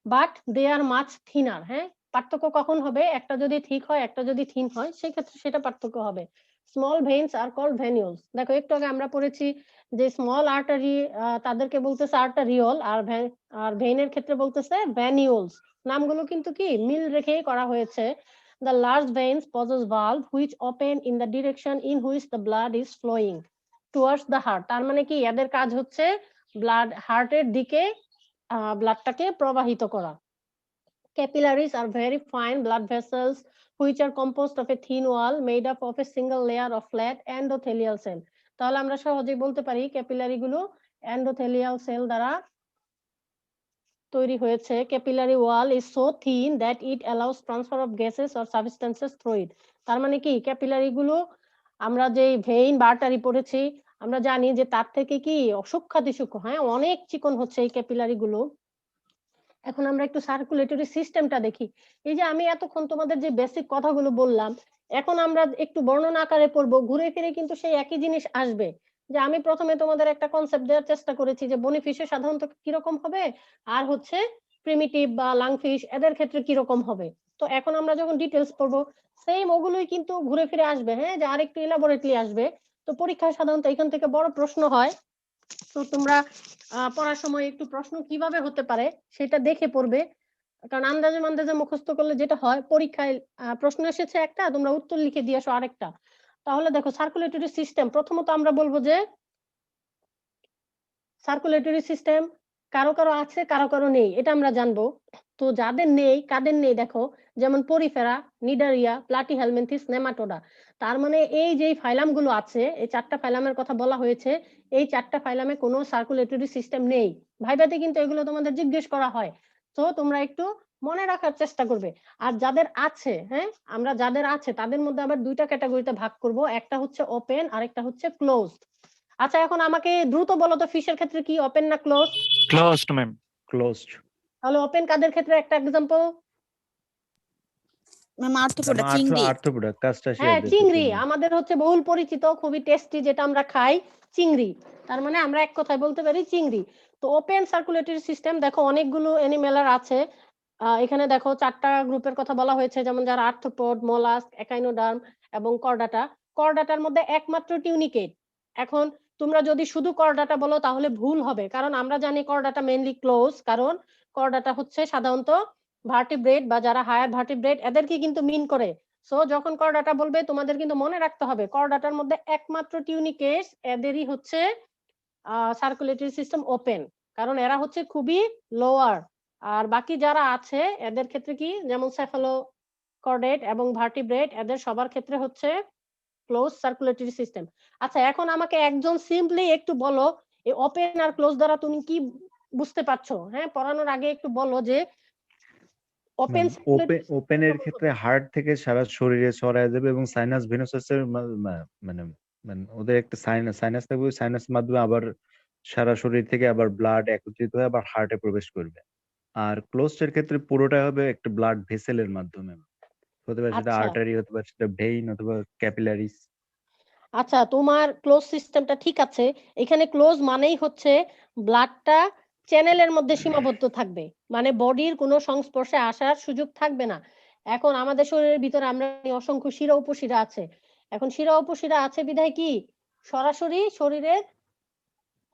S1: but they are much thinner. হ্যাঁ, পার্থক্য কখন হবে? একটা যদি থিক হয়, একটা যদি থিন হয়, সেক্ষেত্রে সেটা পার্থক্য হবে। Small veins are called venules. দেখো একটু আগে আমরা পড়েছি যে স্মল আর্টারি তাদেরকে বলতেছে আর্টারিওল, আর ভেইনের ক্ষেত্রে বলতেছে ভ্যানিউলস। নামগুলো কিন্তু কি মিল রেখেই করা হয়েছে। The large veins possess valve which open in the direction in which the blood is flowing towards the heart. তার মানে কি এদের কাজ হচ্ছে ব্লাড হার্টের দিকে ব্লাডটাকে প্রবাহিত করা। Capillaries are very fine blood vessels which are composed of a thin wall made up of a single layer of flat endothelial cell. তাহলে আমরা সহজেই বলতে পারি ক্যাপিলারি গুলো এন্ডোথেলিয়াল সেল দ্বারা তৈরি হয়েছে। Capillary wall is so thin that it allows transfer of gases or substances through it. তার মানে কি ক্যাপিলারি গুলো, আমরা যে ভেইন বা আর্টারি পড়েছি, আমরা জানি যে তার থেকে কি সূক্ষ্মাতি সূক্ষ্ম, হ্যাঁ, অনেক চিকন হচ্ছে এই ক্যাপিলারি গুলো। এখন আমরা একটু সার্কুলেটরি সিস্টেমটা দেখি। এই যে আমি এতক্ষণ তোমাদের যে বেসিক কথাগুলো বললাম, এখন আমরা একটু বর্ণনা আকারে পড়বো, ঘুরে ফিরে কিন্তু সেই একই জিনিস আসবে। যে আমি প্রথমে তোমাদের একটা কনসেপ্ট দেওয়ার চেষ্টা করেছি যে বনিফিশে সাধারণত কিরকম হবে, আর হচ্ছে প্রিমিটিভ বা লাংফিশ এদের ক্ষেত্রে কিরকম হবে। তো এখন আমরা যখন ডিটেলস পড়বো সেম ওগুলোই কিন্তু ঘুরে ফিরে আসবে, হ্যাঁ, যে আরেকটু এলাবোরেটলি আসবে। তো পরীক্ষায় সাধারণত এখান থেকে বড় প্রশ্ন হয়। তো তোমরা পড়ার সময় একটু প্রশ্ন কিভাবে হতে পারে সেটা দেখে পড়বে, কারণ আন্দাজে মান্দাজে মুখস্থ করলে যেটা হয় পরীক্ষায় প্রশ্ন এসেছে একটা, তোমরা উত্তর লিখে দিয়ে আসো আরেকটা। তাহলে দেখো সার্কুলেটরি সিস্টেম, প্রথমত আমরা বলবো যে সার্কুলেটরি সিস্টেম কারো কারো আছে কারো কারো নেই, এটা আমরা জানবো। তো যাদের নেই, কাদের নেই দেখো, যেমন পরিফেরা, নিডারিয়া, প্লাটিহেলমিনথিস, নেমাটোডা। তার মানে এই যে ফাইলাম গুলো আছে, এই 4টা ফাইলামের কথা বলা হয়েছে, এই 4টা ফাইলামে কোনো সার্কুলেটরি সিস্টেম নেই। ভাইভাতে কিন্তু এগুলো তোমাদের জিজ্ঞেস করা হয়, তো তোমরা একটু মনে রাখার চেষ্টা করবে। আর যাদের আছে, হ্যাঁ, আমরা যাদের আছে তাদের মধ্যে আবার 2টা ক্যাটাগরিতে ভাগ করব, একটা হচ্ছে ওপেন আর একটা হচ্ছে ক্লোজড। আচ্ছা এখন আমাকে দ্রুত বলো তো ফিশের ক্ষেত্রে কি ওপেন না ক্লোজ?
S6: Closed ma'am.
S4: ক্লোজড।
S1: তাহলে ওপেন কাদের ক্ষেত্রে একটা এক্সাম্পল?
S5: ম্যাম আর্থ্রোপোডা, চিংড়ি।
S4: আর্থ্রোপোডা,
S1: হ্যাঁ,
S4: ক্রাস্টাসিয়াদের
S1: চিংড়ি
S4: ক্ষেত্রে।
S1: আমাদের হচ্ছে বহুল পরিচিত, খুবই টেস্টি, যেটা আমরা খাই, চিংড়ি। তার মানে আমরা এক কথায় বলতে পারি চিংড়ি। তো ওপেন সার্কুলেটরি সিস্টেম দেখো অনেকগুলো অ্যানিমেলার আছে। এখানে দেখো 4টা গ্রুপের কথা বলা হয়েছে, যেমন যারা আর্থ্রোপড, মোলাস্ক, একাইনোডার্ম এবং করডাটা। করডাটার মধ্যে একমাত্র টিউনিকেট। এখন তোমরা যদি শুধু করডাটা বলো তাহলে ভুল হবে, কারণ আমরা জানি করডাটা মেইনলি ক্লোজ, কারণ করডাটা হচ্ছে সাধারণত ভার্টিব্রেট বা যারা হায়ার ভার্টিব্রেট এদেরকে কিন্তু মিন করে। সো যখন করডাটা বলবে তোমাদের কিন্তু মনে রাখতে হবে করডাটার মধ্যে একমাত্র টিউনিকেটস এদেরই হচ্ছে সার্কুলেটরি সিস্টেম ওপেন, কারণ এরা হচ্ছে খুবই লোয়ার। আর বাকি যারা আছে এদের ক্ষেত্রে কি, যেমন সেফালোকর্ডেট এবং ভার্টিব্রেট, এদের সবার ক্ষেত্রে হচ্ছে ক্লোজ সার্কুলেটরি সিস্টেম। আচ্ছা এখন আমাকে একজন সিম্পলি একটু বলো এই ওপেন আর ক্লোজ দ্বারা তুমি কি বুঝতে পারছো? হ্যাঁ, পড়ানোর আগে একটু বলো যে ওপেন
S4: ওপেনের ক্ষেত্রে হার্ট থেকে সারা শরীরে ছড়ায় যাবে এবং সাইনাস ভেনোসাসের মানে মানে ওদের একটা সাইনাস থাকবে, ওই সাইনাস মাধ্যমে আবার সারা শরীর থেকে আবার ব্লাড একত্রিত হয়ে আবার হার্টে প্রবেশ করবে। আর ক্লোজড এর ক্ষেত্রে পুরোটা হবে একটা ব্লাড ভেসেলের মাধ্যমে, হতে পারে সেটা
S1: আচ্ছা
S4: আর্টারি, হতে পারে সেটা ভেইন অথবা ক্যাপিলারিস।
S1: আচ্ছা তোমার ক্লোজ সিস্টেমটা ঠিক আছে। এখানে ক্লোজ মানেই হচ্ছে ব্লাডটা চ্যানেলের মধ্যে সীমাবদ্ধ থাকবে, মানে বডির কোনো সংস্পর্শে আসার সুযোগ থাকবে না। এখন আমাদের শরীরের ভিতরে আমরা জানি অসংখ্য শিরা উপশিরা আছে। এখন শিরা উপশিরা আছে বিধায় কি সরাসরি শরীরের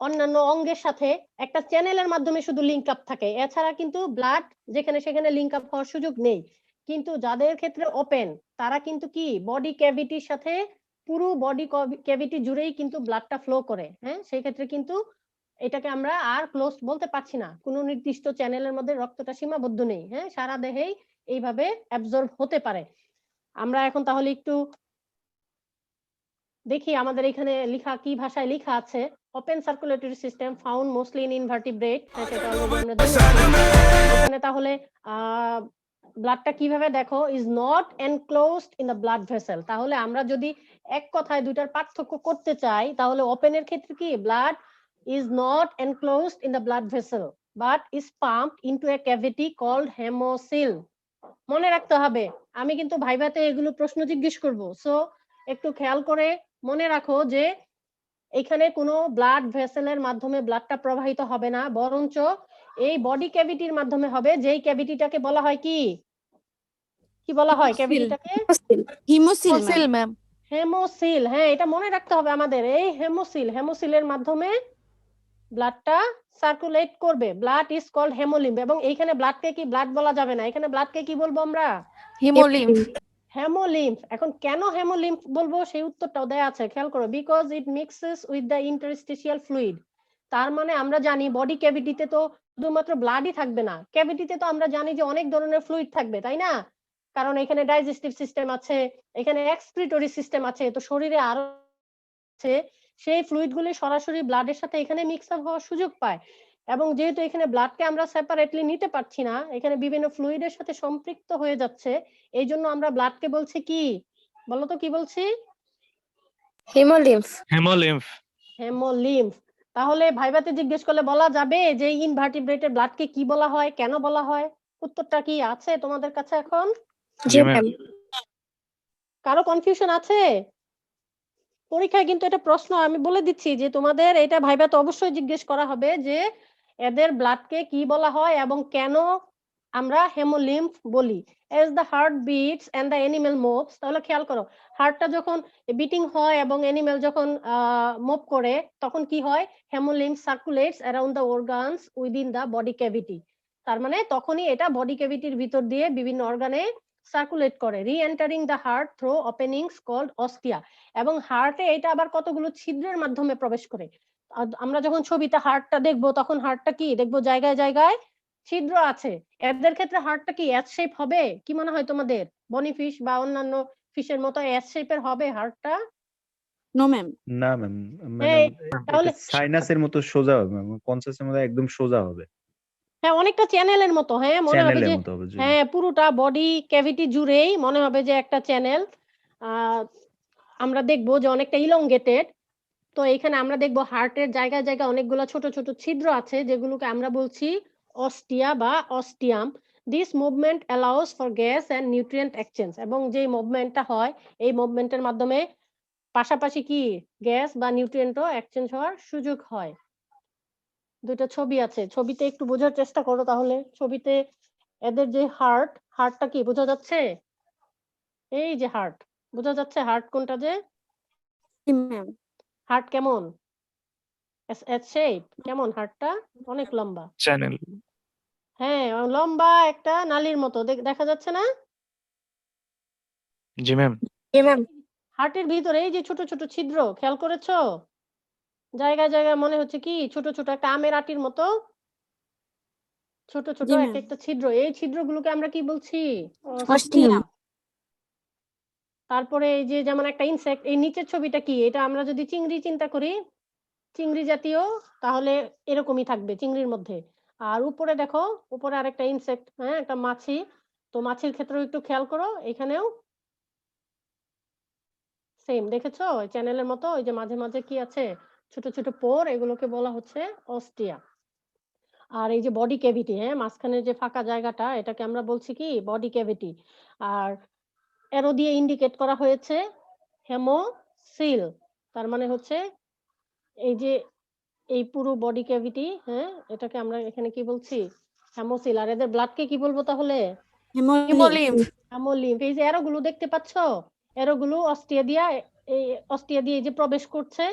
S1: অন্যান্য অঙ্গের সাথে একটা চ্যানেলের মাধ্যমে শুধু লিংক আপ থাকে, এছাড়া কিন্তু ব্লাড যেখানে সেখানে লিংক আপ হওয়ার সুযোগ নেই। কিন্তু যাদের ক্ষেত্রে ওপেন তারা কিন্তু কি বডি ক্যাভিটির সাথে পুরো বডি ক্যাভিটি জুড়েই কিন্তু ব্লাডটা ফ্লো করে। হ্যাঁ, সেই ক্ষেত্রে কিন্তু এটাকে আমরা আর ক্লোজ বলতে পারছি না, কোনো নির্দিষ্ট চ্যানেলের মধ্যে রক্তটা সীমাবদ্ধ নেই। হ্যাঁ, সারা দেহেই এইভাবে অ্যাবজর্ব হতে পারে। আমরা এখন তাহলে একটু দেখি আমাদের এখানে লেখা কি ভাষায় লেখা আছে। Open circulatory system found mostly in invertebrate, সেটা অলরেডি আমরা জেনেছি। এখানে তাহলে ব্লাডটা কিভাবে দেখো, is not enclosed in the blood vessel. তাহলে আমরা যদি এক কথায় দুইটার পার্থক্য করতে চাই তাহলে ওপেনের ক্ষেত্রে কি blood is not enclosed in the blood vessel, but is pumped into a cavity called hemocoel. মনে রাখতে হবে, আমি কিন্তু ভাইভাতে এগুলো প্রশ্ন জিজ্ঞেস করব, সো একটু খেয়াল করে মনে রাখো যে এখানে কোনো ব্লাড ভেসেলের মাধ্যমে ব্লাডটা প্রবাহিত হবে না, বরঞ্চ এই বডি ক্যাভিটির মাধ্যমে হবে, যেই ক্যাভিটিটাকে বলা হয় কি কি বলা হয় ক্যাভিটিটাকে?
S5: Haemocoel
S2: fossil ma'am.
S1: হেমোসিল। হ্যাঁ, এটা মনে রাখতে হবে আমাদের, এই হেমোসিলের মাধ্যমে ব্লাডটা সার্কুলেট করবে। Blood is called haemolymph. এবং এইখানে ব্লাডকে কি ব্লাড বলা যাবে না, এখানে ব্লাডকে কি বলবো আমরা?
S2: হিমোলিম্ফ।
S1: হেমোলিম্ফ। এখন কেন হেমোলিম্ফ বলবো সেই উত্তরটাও দেয়া আছে, খেয়াল করো। Because it mixes with the interstitial fluid. তার মানে আমরা জানি বডি ক্যাভিটিতে তো শুধুমাত্র ব্লাডই থাকবে না, ক্যাভিটিতে তো আমরা জানি যে অনেক ধরনের ফ্লুইড থাকবে, তাই না? কারণ এখানে ডাইজেস্টিভ সিস্টেম আছে, এখানে এক্সক্রিটরি সিস্টেম আছে, তো শরীরে আরো আছে, সেই ফ্লুইড গুলি সরাসরি ব্লাডের সাথে এখানে মিক্স আপ হওয়ার সুযোগ পায়। এবং যেহেতু এখানে ব্লাডকে আমরা সেপারেটলি নিতে পারছি না, এখানে বিভিন্ন ফ্লুইডের সাথে সম্পৃক্ত হয়ে যাচ্ছে, এই জন্য আমরা ব্লাডকে বলছি কি, বলো তো কি বলছি?
S7: হেমোলিম্ফ।
S6: হেমোলিম্ফ।
S1: হেমোলিম্ফ। তাহলে ভাইভাতে জিজ্ঞেস করলে বলা যাবে যে ইনভার্টিব্রেটেড ব্লাডকে কি বলা হয়, কেন বলা হয়? উত্তরটা কি আছে তোমাদের কাছে এখন?
S6: জি ম্যাম।
S1: কারো কনফিউশন আছে? পরীক্ষায় কিন্তু এটা প্রশ্ন, আমি বলে দিচ্ছি যে তোমাদের এটা ভাইভাতে অবশ্যই জিজ্ঞেস করা হবে যে এদের ব্লাডকে কি বলা হয় এবং কেন আমরা হেমোলিম্ফ বলি। as the heart beats and the animal moves, তাহলে খেয়াল করো, হার্টটা যখন বিটিং হয় এবং অ্যানিমেল যখন মুভ করে তখন কি হয়? Haemolymph circulates around the organs within the body cavity. তার মানে তখনই এটা বডি ক্যাভিটির ভিতর দিয়ে বিভিন্ন অর্গানে সার্কুলেট করে, reentering the heart through openings called ostia. এবং হার্টে এটা আবার কতগুলো ছিদ্রের মাধ্যমে প্রবেশ করে। আমরা যখন ছবিতে হার্টটা দেখবো তখন হার্টটা কি দেখবো, জায়গায় জায়গায় ছিদ্র আছে। এদের ক্ষেত্রে হার্টটা কি এস শেপ হবে? কি মনে হয় তোমাদের? বনি ফিশ বা অন্যান্য ফিশের মতো এস শেপের হবে হার্টটা?
S5: No ma'am.
S4: না ম্যাম, মানে
S1: হ্যাঁ,
S4: এটা
S1: তাহলে
S4: সাইনাসের মতো সোজা হবে ম্যাম, কনসাসের মতো একদম সোজা হবে,
S1: হ্যাঁ অনেকটা চ্যানেলের মতো। হ্যাঁ মনে হবে
S4: চ্যানেলের
S1: যে
S4: মতো হবে। জি
S1: হ্যাঁ পুরোটা বডি ক্যাভিটি জুড়েই মনে হবে যে একটা চ্যানেল। আমরা দেখবো যে অনেকটা ইলংগেটেড। তো এখানে আমরা দেখবো হার্টের জায়গায় জায়গায় অনেকগুলো ছোট ছোট ছিদ্র আছে, যেগুলোকে আমরা বলছি অস্টিয়া বা ostium. This movement allows for gas and nutrient exchange. এবং যে মুভমেন্টটা হয় এই মুভমেন্টের মাধ্যমে পাশাপাশি কি গ্যাস বা নিউট্রিয়েন্টও এক্সচেঞ্জ হওয়ার সুযোগ হয়। দুইটা ছবি আছে, ছবিতে একটু বোঝার চেষ্টা করো তাহলে। ছবিতে এদের যে হার্টটা কি বোঝা যাচ্ছে? এই যে হার্ট বোঝা যাচ্ছে, হার্ট কোনটা যে?
S5: ম্যাম।
S1: হার্ট কেমন? এস শেপ কেমন? হার্টটা অনেক লম্বা।
S6: চ্যানেল।
S1: হ্যাঁ লম্বা একটা নালীর মতো দেখা যাচ্ছে না?
S6: জি ম্যাম।
S1: হার্টের ভিতরে এই যে ছোট ছোট ছিদ্র, খেয়াল করেছো? জায়গায় জায়গায় মনে হচ্ছে কি ছোট ছোট একটা আমের আটির মতো ছোট ছোট
S5: জি
S1: এক
S5: ম্যাম।
S1: একটা ছিদ্র। এই ছিদ্রগুলোকে আমরা কি বলছি?
S5: অস্টিয়াম।
S1: তারপরে এই যে যেমন একটা ইনসেক্ট, এই নিচের ছবিটা কি? এটা আমরা যদি চিংড়ি চিন্তা করি, চিংড়ি জাতীয়, তাহলে এরকমই থাকবে চিংড়ির মধ্যে। আর উপরে দেখো, উপরে আরেকটা ইনসেক্ট, হ্যাঁ একটা মাছি। তো মাছির ক্ষেত্রেও একটু খেয়াল করো, এখানেও সেম দেখেছো চ্যানেলের মতো। ওই যে মাঝে মাঝে কি আছে ছোট ছোট পোর, এগুলোকে বলা হচ্ছে অস্টিয়া। আর এই যে বডি ক্যাভিটি, হ্যাঁ মাঝখানে যে ফাঁকা জায়গাটা, এটাকে আমরা বলছি কি বডি ক্যাভিটি। আর অ্যারো দিয়ে ইন্ডিকেট করা হয়েছে হেমোসিল। তার মানে হচ্ছে এই যে এই পুরো বডি ক্যাভিটি, হ্যাঁ এটাকে আমরা এখানে কি বলছি? হেমোসিল। আর এদের ব্লাডকে কি বলবো তাহলে?
S2: হিমোলিম্ফ।
S1: হেমোলিম্ফ। এই যে অ্যারোগুলো দেখতে পাচ্ছো, অ্যারোগুলো অস্টিয়া দিয়ে, এই অস্টিয়া দিয়ে এই যে প্রবেশ করছে,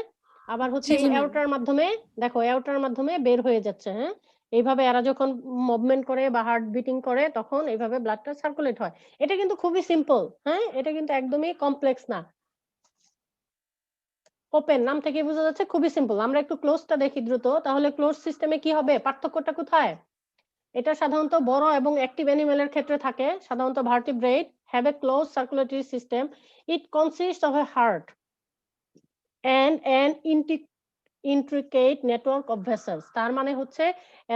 S1: আবার হচ্ছে
S5: জি,
S1: এই
S5: জি, ম্যাম।
S1: অ্যাওটার মাধ্যমে, দেখো অ্যাওটার মাধ্যমে বের হয়ে যাচ্ছে। হ্যাঁ এইভাবে এরা যখন মুভমেন্ট করে বা হার্ট বিটিং করে তখন এইভাবে ব্লাডটা সার্কুলেট হয়। এটা কিন্তু খুবই সিম্পল, হ্যাঁ এটা কিন্তু একদমই কমপ্লেক্স না। ওপেন নাম থেকে বোঝা যাচ্ছে খুবই সিম্পল। আমরা একটু ক্লোজটা দেখি দ্রুত, তাহলে ক্লোজ সিস্টেমে কি হবে? পার্থক্যটা কোথায়? এটা সাধারণত বড় এবং অ্যাক্টিভ অ্যানিমেলের ক্ষেত্রে থাকে। সাধারণত vertebrate have a close circulatory system. It consist of A heart and an intricate network of vessels। তার মানে হচ্ছে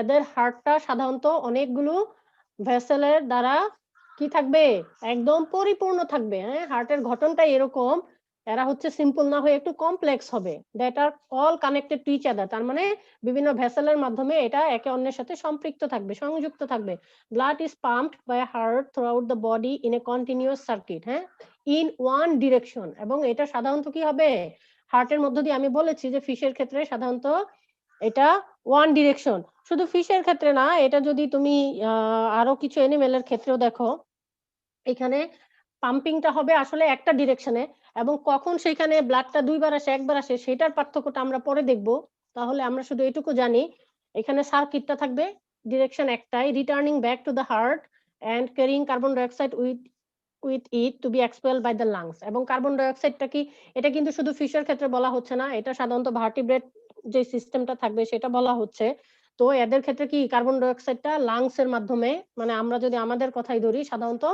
S1: এদের হার্টটা সাধারণত অনেকগুলো ভেসেলের দ্বারা কি থাকবে? একদম পরিপূর্ণ থাকবে। হ্যাঁ হার্টের গঠনটা এরকম, এরা হচ্ছে সিম্পল না হয়ে একটু কমপ্লেক্স হবে, that are all connected to each other. তার মানে বিভিন্ন ভেসেলের মাধ্যমে এটা একে অন্যের সাথে সম্পৃক্ত থাকবে, সংযুক্ত থাকবে। Blood is pumped by heart throughout the body in a continuous circuit, হ্যাঁ, ইন ওয়ান ডিরেকশন। এবং এটা সাধারণত কি হবে, হার্টের মধ্য দিয়ে আমি বলেছি যে ফিশের ক্ষেত্রে সাধারণত এটা ওয়ান ডিরেকশন। শুধু ফিশের ক্ষেত্রে না, এটা যদি তুমি আরো কিছু এনিমেলের ক্ষেত্রেও দেখো, এখানে পাম্পিংটা হবে আসলে একটা ডিরেকশনে, এবং কখন সেখানে ব্লাডটা দুইবার আসে একবার আসে সেটার পার্থক্যটা আমরা পরে দেখব। তাহলে আমরা শুধু এটুকু জানি, এখানে সার্কিটটা থাকবে ডিরেকশন একটাই, returning back to the heart and carrying carbon dioxide with it to be expelled by the lungs. এবং কার্বন ডাইঅক্সাইডটা কি, এটা কিন্তু শুধু ফিশের ক্ষেত্রে বলা হচ্ছে না, এটা সাধারণত ভার্টিব্রেট যে সিস্টেমটা থাকবে সেটা বলা হচ্ছে। তো এদের ক্ষেত্রে কি কার্বন ডাইঅক্সাইডটা লাংসের মাধ্যমে, মানে আমরা যদি আমাদের কথাই ধরি, সাধারণত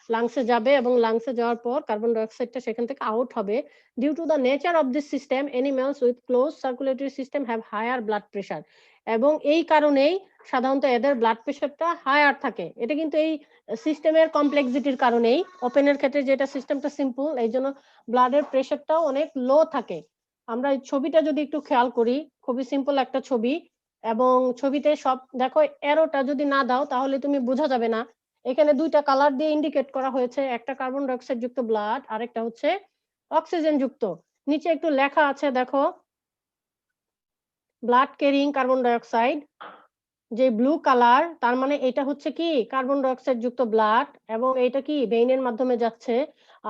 S1: লাংসে যাবে এবং লাংসে যাওয়ার পর কার্বন ডাইঅক্সাইডটা সেখান থেকে আউট হবে। Due to the nature of this system, animals with close circulatory system have higher blood pressure. এবং এই কারণেই সাধারণত এদের ব্লাড প্রেশারটা হায়ার থাকে। এটা কিন্তু এই সিস্টেমের কমপ্লেক্সিটির কারণেই, ওপেনের ক্ষেত্রে যেটা সিস্টেমটা সিম্পল, এই জন্য ব্লাডের প্রেশারটাও অনেক লো থাকে। আমরা এই ছবিটা যদি একটু খেয়াল করি, খুবই সিম্পল একটা ছবি, এবং ছবিতে সব দেখো, এরোটা যদি না দাও তাহলে তুমি বোঝা যাবে না। এখানে দুইটা কালার দিয়ে ইন্ডিকেট করা হয়েছে, একটা কার্বন ডাইঅক্সাইড যুক্ত ব্লাড, আরেকটা হচ্ছে অক্সিজেন যুক্ত। নিচে একটু লেখা আছে দেখো, ব্লাড ক্যারিং কার্বন ডাইঅক্সাইড, যে ব্লু কালার, তার মানে এটা হচ্ছে কি কার্বন ডাইঅক্সাইড যুক্ত ব্লাড, এবং এটা কি ভেইনের মাধ্যমে যাচ্ছে।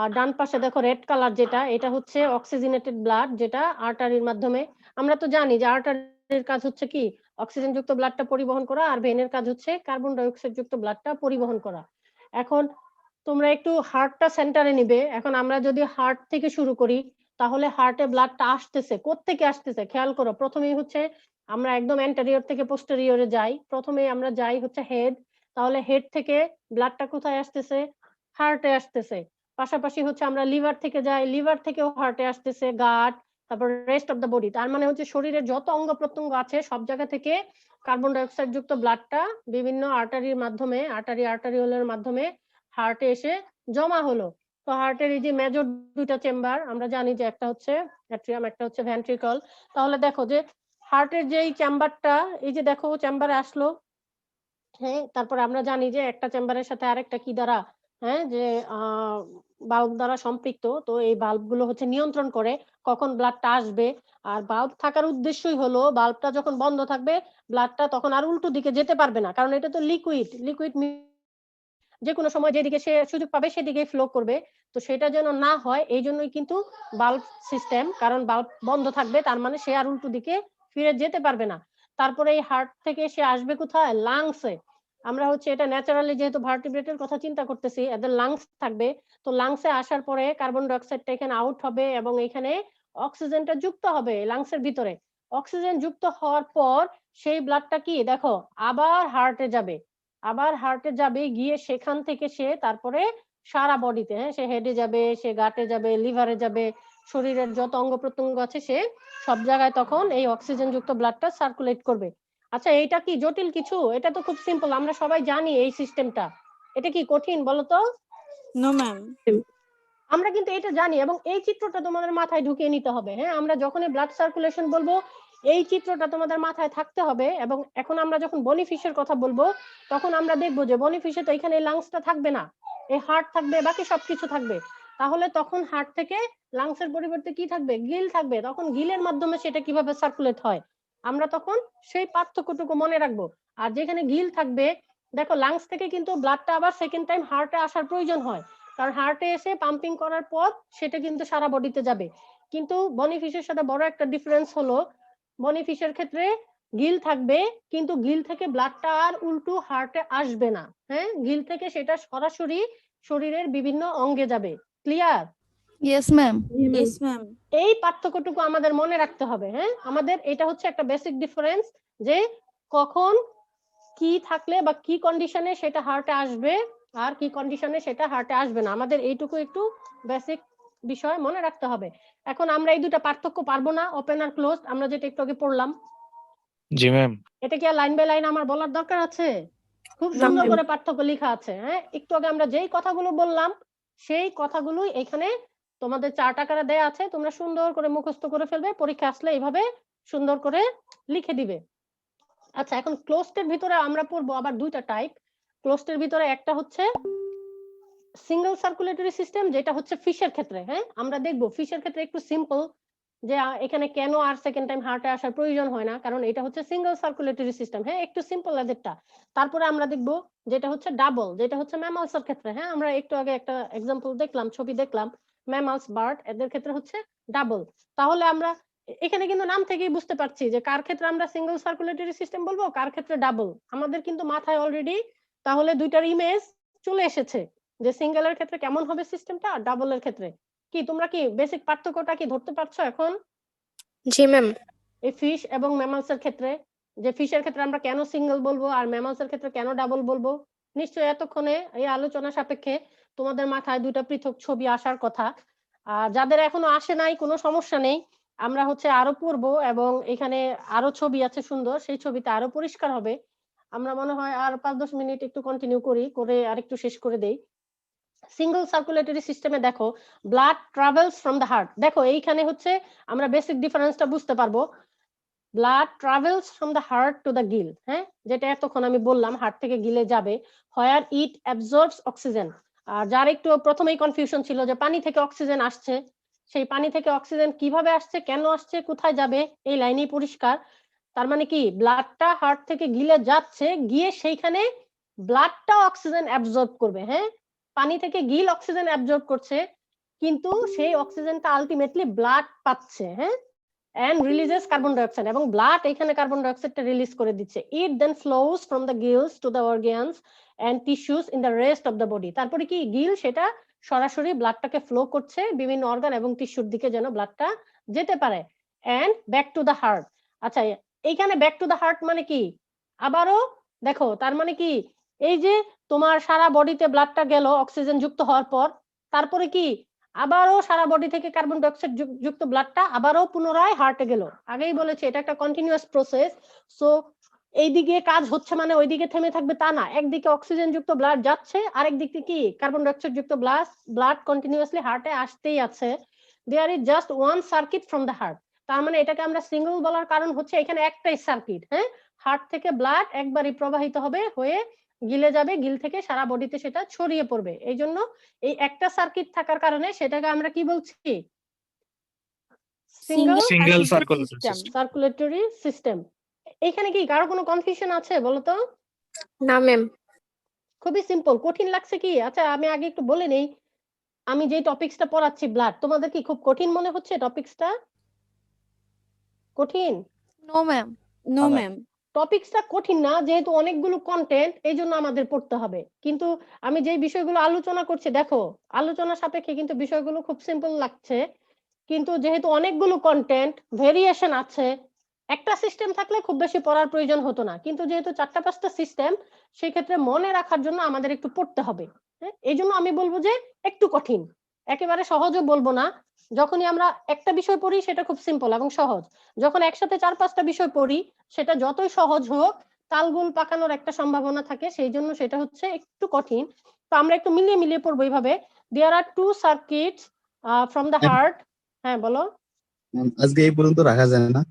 S1: আর ডান পাশে দেখো রেড কালার যেটা, এটা হচ্ছে অক্সিজেনেটেড ব্লাড, যেটা আর্টারির মাধ্যমে। আমরা তো জানি যে আর্টারির কাজ হচ্ছে কি অক্সিজেন যুক্ত ব্লাডটা পরিবহন করা, আর ভেইনের কাজ হচ্ছে কার্বন ডাইঅক্সাইড যুক্ত ব্লাডটা পরিবহন করা। এখন তোমরা একটু হার্টটা সেন্টারে নিবে। এখন আমরা যদি হার্ট থেকে শুরু করি, তাহলে হার্টে ব্লাডটা আসতেছে কোত্থেকে আসতেছে খেয়াল করো। প্রথমেই হচ্ছে আমরা একদম অ্যান্টেরিয়র থেকে পোস্টেরিয়রে যাই, প্রথমে আমরা যাই হচ্ছে হেড, তাহলে হেড থেকে ব্লাডটা কোথায় আসতেছে, হার্টে আসতেছে। পাশাপাশি হচ্ছে আমরা লিভার থেকে যাই, লিভার থেকেও হার্টে আসতেছে, গাট, তারপর রেস্ট অফ দ্য বডি। তার মানে হচ্ছে শরীরের যত অঙ্গ প্রত্যঙ্গ আছে সব জায়গা থেকে কার্বন ডাইঅক্সাইড যুক্ত ব্লাডটা বিভিন্ন আর্টারির মাধ্যমে, আর্টারিওলের মাধ্যমে হার্টে এসে জমা হলো। তো হার্টের এই যে মেজর দুইটা চেম্বার আমরা জানি, যে একটা হচ্ছে অ্যাট্রিয়াম, একটা হচ্ছে ভেন্ট্রিকল। তাহলে দেখো যে হার্টের যেই চেম্বারটা, এই যে দেখো চেম্বারে আসলো, হ্যাঁ, তারপরে আমরা জানি যে একটা চেম্বারের সাথে আরেকটা কি দ্বারা, হ্যাঁ, যে বাল্ব দ্বারা সম্পৃক্ত। তো এই বাল্ব গুলো হচ্ছে নিয়ন্ত্রণ করে কখন ব্লাডটা আসবে। আর বাল্ব থাকার উদ্দেশ্যই হলো, বাল্বটা যখন বন্ধ থাকবে ব্লাডটা তখন আর উল্টো দিকে যেতে পারবে না, কারণ এটা তো লিকুইড, যে কোনো সময় যেদিকে সে সুযোগ পাবে সেদিকে ফ্লো করবে। তো সেটা যেন না হয়, এই জন্যই কিন্তু বাল্ব সিস্টেম, কারণ বাল্ব বন্ধ থাকবে তার মানে সে আর উল্টো দিকে ফিরে যেতে পারবে না। তারপরে এই হার্ট থেকে সে আসবে কোথায়, লাংসে। আমরা হচ্ছে এটা ন্যাচারালি যেহেতু ভার্টিব্রেটের কথা চিন্তা করতেছি, এদের লাংস থাকবে। তো লাংসে আসার পরে কার্বন ডাইঅক্সাইডটা এখানে আউট হবে এবং এখানে অক্সিজেনটা যুক্ত হবে লাংসের ভিতরে। অক্সিজেন যুক্ত হওয়ার পর সেই ব্লাডটা কি দেখো আবার হার্টে যাবে, আবার হার্টে যাবে, গিয়ে সেখান থেকে সে তারপরে সারা বডিতে, হ্যাঁ, সে হেডে যাবে, সে গাটে যাবে, লিভারে যাবে, শরীরের যত অঙ্গ প্রত্যঙ্গ আছে সে সব জায়গায় তখন এই অক্সিজেন যুক্ত ব্লাডটা সার্কুলেট করবে। আচ্ছা, এইটা কি জটিল কিছু? এটা তো খুব সিম্পল, আমরা সবাই জানি এই সিস্টেমটা। এটা কি কঠিন বলো তো?
S5: No ma'am.
S1: আমরা কিন্তু এটা জানি, এবং এই চিত্রটা তোমাদের মাথায় ঢুকিয়ে নিতে হবে। হ্যাঁ, আমরা যখনই ব্লাড সার্কুলেশন বলবো এই চিত্রটা তোমাদের মাথায় থাকতে হবে। এবং এখন আমরা যখন বনিফিশের কথা বলবো তখন আমরা দেখবো যে বনিফিশে তো এখানে লাংসটা থাকবে না, এই হার্ট থাকবে, বাকি সবকিছু থাকবে। তাহলে তখন হার্ট থেকে লাংসের পরিবর্তে কি থাকবে, গিল থাকবে। তখন গিলের মাধ্যমে সেটা কিভাবে সার্কুলেট হয় আমরা তখন সেই পার্থক্যটুকু মনে রাখবো। আর যেখানে গিল থাকবে, দেখো লাংস থেকে কিন্তু ব্লাডটা আবার সেকেন্ড টাইম হার্টে আসার প্রয়োজন হয়, কারণ হার্টে এসে পাম্পিং করার পর সেটা কিন্তু সারা বডিতে যাবে। কিন্তু বনিফিশের সাথে বড় একটা ডিফারেন্স হলো, বনিফিশের ক্ষেত্রে গিল থাকবে কিন্তু গিল থেকে ব্লাডটা আর উল্টো হার্টে আসবে না। হ্যাঁ, গিল থেকে সেটা সরাসরি শরীরের বিভিন্ন অঙ্গে যাবে। Clear?
S2: Yes ma'am.
S5: Yes ma'am.
S1: এই পার্থক্যটুকু আমাদের মনে রাখতে হবে। হ্যাঁ, আমাদের এটা হচ্ছে একটা বেসিক ডিফারেন্স, যে কখন কি থাকলে বা কি কন্ডিশনে সেটা হার্টে আসবে আর কি কন্ডিশনে সেটা হার্টে আসবে না। আমাদের এইটুকু একটু বেসিক বিষয় মনে রাখতে হবে। এখন আমরা এই দুটো পার্থক্য পারবো না, ওপেন আর ক্লোজ, আমরা যেটা একটু আগে পড়লাম।
S6: জি ম্যাম।
S1: এটা কি আর লাইন বাই লাইন আমার বলার দরকার আছে? খুব
S7: না,
S1: সুন্দর
S7: ma'am।
S1: করে পার্থক্য লেখা আছে। হ্যাঁ, একটু আগে আমরা যেই কথাগুলো বললাম সেই কথাগুলোই এখানে তোমাদের চার্ট আকারে দেয়া আছে, তোমরা সুন্দর করে মুখস্থ করে ফেলবে, পরীক্ষা আসলে এইভাবে সুন্দর করে লিখে দিবে। আচ্ছা, এখন ক্লোজড এর ভিতরে আমরা পড়বো আবার দুইটা টাইপ। ক্লোজড এর ভিতরে একটা হচ্ছে সিঙ্গেল সার্কুলেটরি সিস্টেম, যেটা হচ্ছে ফিশের ক্ষেত্রে। হ্যাঁ, আমরা দেখবো ফিশের ক্ষেত্রে একটু সিম্পল, যে এখানে কেন আর সেকেন্ড টাইম হার্টে আসার প্রয়োজন হয় না, কারণ এটা হচ্ছে সিঙ্গেল সার্কুলেটরি সিস্টেম। হ্যাঁ, একটু সিম্পল এদেরটা। তারপরে আমরা দেখবো যেটা হচ্ছে ডাবল, যেটা হচ্ছে ম্যামালস এর ক্ষেত্রে। হ্যাঁ, আমরা একটু আগে একটা এক্সাম্পল দেখলাম, ছবি দেখলাম, ম্যামালস, বার্ড, এদের ক্ষেত্রে হচ্ছে ডাবল। তাহলে আমরা এখানে কিন্তু নাম থেকেই বুঝতে পারছি যে কার ক্ষেত্রে আমরা সিঙ্গেল সার্কুলেটরি সিস্টেম বলবো, কার ক্ষেত্রে ডাবল। আমাদের কিন্তু মাথায় অলরেডি তাহলে দুইটার ইমেজ চলে এসেছে, যে সিঙ্গেলের ক্ষেত্রে কেমন হবে সিস্টেমটা আর ডাবলের ক্ষেত্রে কি। তোমরা কি বেসিক পার্থক্যটা কি ধরতে পারছো এখন?
S8: জি ম্যাম।
S1: এই ফিশ এবং ম্যামালস এর ক্ষেত্রে, যে ফিশের ক্ষেত্রে আমরা কেন সিঙ্গেল বলবো আর ম্যামালস এর ক্ষেত্রে কেন ডাবল বলবো, নিশ্চয়ই এতক্ষণে এই আলোচনা সাপেক্ষে তোমাদের মাথায় দুইটা পৃথক ছবি আসার কথা। আর যাদের এখনো আসে নাই, কোনো সমস্যা নেই, আমরা হচ্ছে আরো পড়বো এবং এখানে আরো ছবি আছে সুন্দর, সেই ছবিতে আরো পরিষ্কার হবে। আমরা মনে হয় আর 5-10 মিনিট একটু কন্টিনিউ করি, করে আরেকটু শেষ করে দেই। সিঙ্গল সার্কুলেটরি সিস্টেমে দেখো, blood travels from the heart. দেখো এইখানে হচ্ছে আমরা বেসিক ডিফারেন্সটা বুঝতে পারবো। Blood travels from the heart to the Gill. হ্যাঁ, যেটা এতক্ষণ আমি বললাম, হার্ট থেকে গিলে যাবে। হোয়ার ইট অ্যাবজর্বস অক্সিজেন। আর যার একটু প্রথমেই কনফিউশন ছিল যে পানি থেকে অক্সিজেন আসছে, সেই পানি থেকে অক্সিজেন কিভাবে আসছে, কেন আসছে, কোথায় যাবে, এই লাইনেই পরিষ্কার। তার মানে কি, ব্লাডটা হার্ট থেকে গিলে যাচ্ছে, গিয়ে সেইখানে ব্লাডটা অক্সিজেন অ্যাবজর্ব করবে। হ্যাঁ, পানি থেকে গিল অক্সিজেন অ্যাবজর্ব করছে, কিন্তু সেই অক্সিজেনটা আলটিমেটলি ব্লাড পাচ্ছে। হ্যাঁ, and releases carbon dioxide, এবং ব্লাড এখানে কার্বন ডাইঅক্সাইডটা রিলিজ করে দিচ্ছে। It then flows from the gills to the organs and tissues in the rest of the body. তারপরে কি, গিল সেটা সরাসরি ব্লাডটাকে ফ্লো করছে বিভিন্ন অর্গান এবং টিস্যুর দিকে, যেন ব্লাডটা যেতে পারে। and back to the heart। আচ্ছা, এইখানে ব্যাক টু দ্য হার্ট মানে কি, আবারও দেখো, তার মানে কি, এই যে তোমার সারা বডিতে ব্লাডটা গেল অক্সিজেন যুক্ত হওয়ার পর, তারপরে কি আবারও সারা বডি থেকে কার্বন ডাইঅক্সাইড যুক্ত ব্লাডটা আবারও পুনরায় হার্টে গেল। আগেই বলেছি এটা একটা কন্টিনিউয়াস প্রসেস। সো এইদিকে কাজ হচ্ছে মানে ওইদিকে থেমে থাকবে তা না। একদিকে অক্সিজেন যুক্ত ব্লাড যাচ্ছে, আরেক দিকে কি কার্বন ডাইঅক্সাইড যুক্ত ব্লাড কন্টিনিউয়াসলি হার্টে আসতেই আছে। There is just one circuit from the heart. তার মানে এটাকে আমরা সিঙ্গেল বলার কারণ হচ্ছে এখানে একটাই সার্কিট। হ্যাঁ, হার্ট থেকে ব্লাড একবারই প্রবাহিত হবে, হয়ে গিলে যাবে, গিল থেকে সারা বডিতে সেটা ছড়িয়ে পড়বে। এই জন্য এই একটা সার্কিট থাকার কারণে সেটাকে আমরা কি বলছি, সিঙ্গেল
S6: সিঙ্গেল
S1: সার্কুলেটরি সিস্টেম। এখানে কি কারো কোনো কনফিউশন আছে বলো তো?
S8: না ম্যাম।
S1: খুবই সিম্পল, কঠিন লাগছে কি? আচ্ছা, আমি আগে একটু বলে নেই, আমি যে টপিকসটা পড়াচ্ছি ব্লাড, তোমাদের কি খুব কঠিন মনে হচ্ছে টপিকসটা? কঠিন?
S2: No ma'am.
S5: No ma'am.
S1: টপিকসটা কঠিন না, যেহেতু অনেকগুলো কন্টেন্ট, এই জন্য আমাদের পড়তে হবে। কিন্তু আমি যে বিষয়গুলো আলোচনা করছি, দেখো আলোচনা সাপেক্ষে কিন্তু বিষয়গুলো খুব সিম্পল লাগছে, কিন্তু যেহেতু অনেকগুলো কন্টেন্ট, ভেরিয়েশন আছে, একটা সিস্টেম থাকলে খুব বেশি পড়ার প্রয়োজন হতো না। কিন্তু যেহেতু 4-5টা সিস্টেম, সেই ক্ষেত্রে মনে রাখার জন্য আমাদের একটু পড়তে হবে। হ্যাঁ, এই জন্য আমি বলবো যে একটু কঠিন, একেবারে সহজও বলবো না। যখনই আমরা একটা বিষয় পড়ি সেটা খুব সিম্পল এবং সহজ, যখন একসাথে 4-5টা বিষয় পড়ি সেটা যতই সহজ হোক, তালগোল পাকানোর একটা সম্ভাবনা থাকে, সেই জন্য সেটা হচ্ছে একটু কঠিন। তো আমরা একটু মিলিয়ে মিলিয়ে পড়বো এইভাবে। দেয়ার আর 2 সার্কিটস ফ্রম দ্য হার্ট। হ্যাঁ বলো।
S9: আজকে এই পর্যন্ত রাখা যায় না?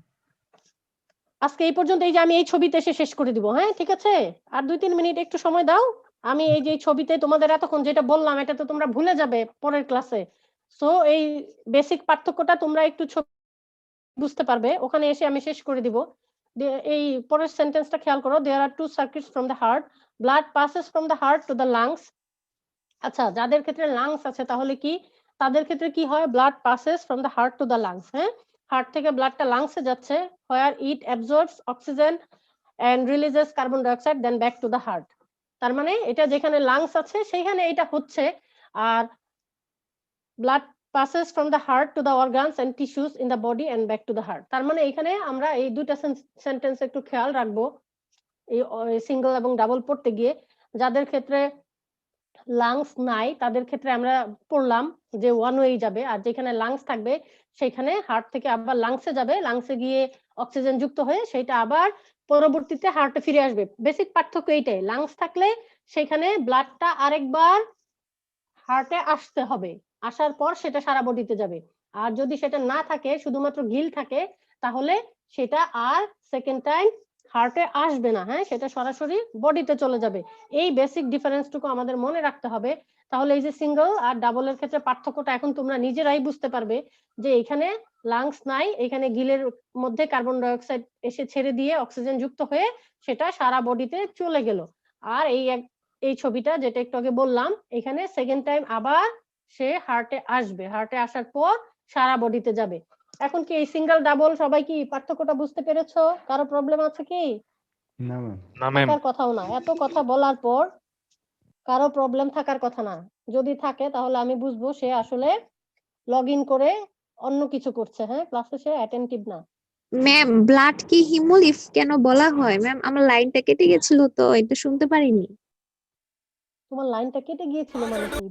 S1: আজকে এই পর্যন্ত, এই যে আমি এই ছবিতে এসে শেষ করে দিব। হ্যাঁ, ঠিক আছে, আর 2-3 মিনিট একটু সময় দাও। আমি এই যে ছবিতে তোমাদের এতক্ষণ যেটা বললাম, এটা তো তোমরা ভুলে যাবে পরের ক্লাসে। সো এই বেসিক পার্থক্যটা তোমরা একটু বুঝতে পারবে, ওখানে এসে আমি শেষ করে দিব। এই পরের সেন্টেন্সটা খেয়াল করো, দেয়ার আর 2 circuits from the heart, blood passes from the heart to the lungs. আচ্ছা, যাদের ক্ষেত্রে লাংস আছে তাহলে কি, তাদের ক্ষেত্রে কি হয়, blood passes from the heart to the lungs. হ্যাঁ, হার্ট থেকে ব্লাডটা লাংসে যাচ্ছে, where it absorbs oxygen and releases carbon dioxide, then back to the heart. তার মানে এটা যেখানে লাংস আছে সেইখানে এটা হচ্ছে, আর blood passes from the heart to the organs and tissues in the body and back to the heart। তার মানে এখানে আমরা এই দুইটা সেন্টেন্স একটু খেয়াল রাখবো এই সিঙ্গেল এবং ডাবল পড়তে গিয়ে। যাদের ক্ষেত্রে লাংস নাই তাদের ক্ষেত্রে আমরা পড়লাম যে ওয়ান ওয়ে যাবে, আর যেখানে লাংস থাকবে সেখানে হার্ট থেকে আবার লাংসে যাবে, লাংসে গিয়ে অক্সিজেন যুক্ত হয়ে সেটা আবার পরবর্তীতে হার্টে ফিরে আসবে। বেসিক পার্থক্য এইটাই, লাংস থাকলে সেখানে ব্লাডটা আরেকবার হার্টে আসতে হবে, আসার পর সেটা সারা বডিতে যাবে। আর যদি সেটা না থাকে, শুধুমাত্র গিল থাকে, তাহলে সেটা আর সেকেন্ড টাইম হার্টে আসবে না। হ্যাঁ, সেটা সরাসরি বডিতে চলে যাবে। এই বেসিক ডিফারেন্সটুকু আমাদের মনে রাখতে হবে। তাহলে এই যে সিঙ্গেল আর ডাবলের ক্ষেত্রে পার্থক্যটা এখন তোমরা নিজেরাই বুঝতে পারবে যে এখানে লাংস নাই, এখানে গিলের মধ্যে কার্বন ডাই অক্সাইড এসে ছেড়ে দিয়ে অক্সিজেন যুক্ত হয়ে সেটা সারা বডিতে চলে গেল। আর এই ছবিটা যেটা একটু আগে বললাম, এখানে সেকেন্ড টাইম আবার সে হার্টে আসবে, হার্টে আসার পর সারা বডিতে যাবে। এখন কি এই সিঙ্গেল ডাবল সবাই কি পার্থক্যটা বুঝতে পেরেছো? কারো প্রবলেম আছে কি?
S4: না ম্যাম।
S6: না ম্যাম।
S1: থাকার কথাও না, এত কথা বলার পর কারো প্রবলেম থাকার কথা না। যদি থাকে তাহলে আমি বুঝবো সে আসলে লগ ইন করে অন্য কিছু করছে, হ্যাঁ, ক্লাসে সে অ্যাটেনটিভ না।
S7: ম্যাম ব্লাড কি হিমোলিফ কেন বলা হয় ম্যাম? আমার লাইনটা কেটে গেছিল তো এটা শুনতে পারিনি।
S1: তোমার লাইনটা কেটে গিয়েছিল মানে কি?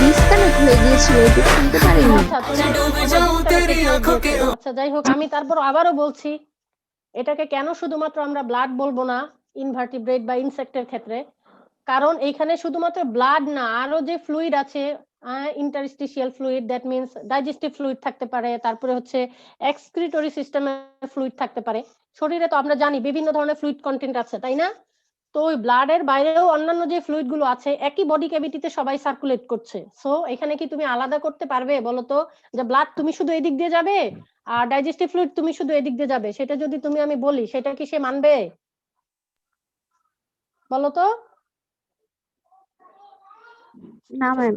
S7: ডিসকানেক্ট হয়ে গিয়েছিল এটা শুনতে পারিনি।
S1: আচ্ছা যাই হোক, আমি তারপর আবারও বলছি, এটাকে কেন শুধুমাত্র আমরা ব্লাড বলবো না ইনভার্টিব্রেট বা ইনসেক্টের ক্ষেত্রে, কারণ এখানে শুধুমাত্র ব্লাড না, আরো যে ফ্লুইড আছে, interstitial fluid, that means digestive fluid থাকতে পারে, তারপরে হচ্ছে এক্সক্রিটরি সিস্টেমের ফ্লুইড থাকতে পারে। শরীরে তো আমরা জানি বিভিন্ন ধরনের ফ্লুইড কন্টেন্ট আছে, তাই না? তো ওই ব্লাডের বাইরেও অন্যান্য যে ফ্লুইড গুলো আছে একই বডি ক্যাভিটিতে সবাই সার্কুলেট করছে। সো এখানে কি তুমি আলাদা করতে পারবে বলো তো, যে ব্লাড তুমি শুধু এদিক দিয়ে যাবে আর ডাইজেস্টিভ ফ্লুইড তুমি শুধু এদিক দিয়ে যাবে? সেটা যদি আমি বলি, সেটা কি সে মানবে বলো তো?
S7: না ম্যাম।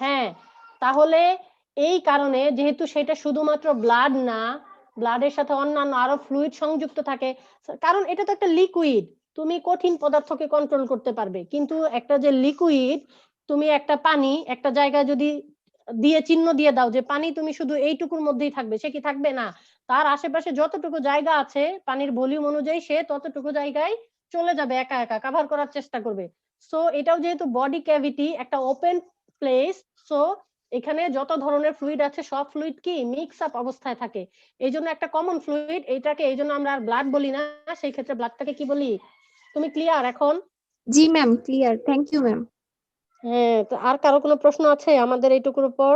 S1: হ্যাঁ, তাহলে এই কারণে যেহেতু সেটা শুধুমাত্র ব্লাড না, ব্লাডের সাথে অন্যান্য আরো ফ্লুইড সংযুক্ত থাকে, কারণ এটা তো একটা লিকুইড, তুমি কঠিন পদার্থকে কন্ট্রোল করতে পারবে, কিন্তু একটা যে লিকুইড, তুমি একটা পানি একটা জায়গায় যদি দিয়ে চিহ্ন দিয়ে দাও যে পানি তুমি শুধু এইটুকুর মধ্যেই থাকবে, সে কি থাকবে না? তার আশেপাশে যতটুকু জায়গা আছে পানির ভলিউম অনুযায়ী সে ততটুকু জায়গায় চলে যাবে, একা একা কভার করার চেষ্টা করবে। সো এটাও যেহেতু বডি ক্যাভিটি একটা ওপেন প্লেস, সো এখানে যত ধরনের ফ্লুইড আছে সব ফ্লুইড কি মিক্স আপ অবস্থায় থাকে। এই জন্য একটা কমন ফ্লুইড এইটাকে, এই জন্য আমরা আর ব্লাড বলি না, সেই ক্ষেত্রে ব্লাডটাকে কি বলি? তুমি ক্লিয়ার এখন?
S7: জি ma'am clear, thank you ma'am.
S1: হ্যাঁ, তো আর কারো কোনো প্রশ্ন আছে আমাদের এইটুকুর উপর?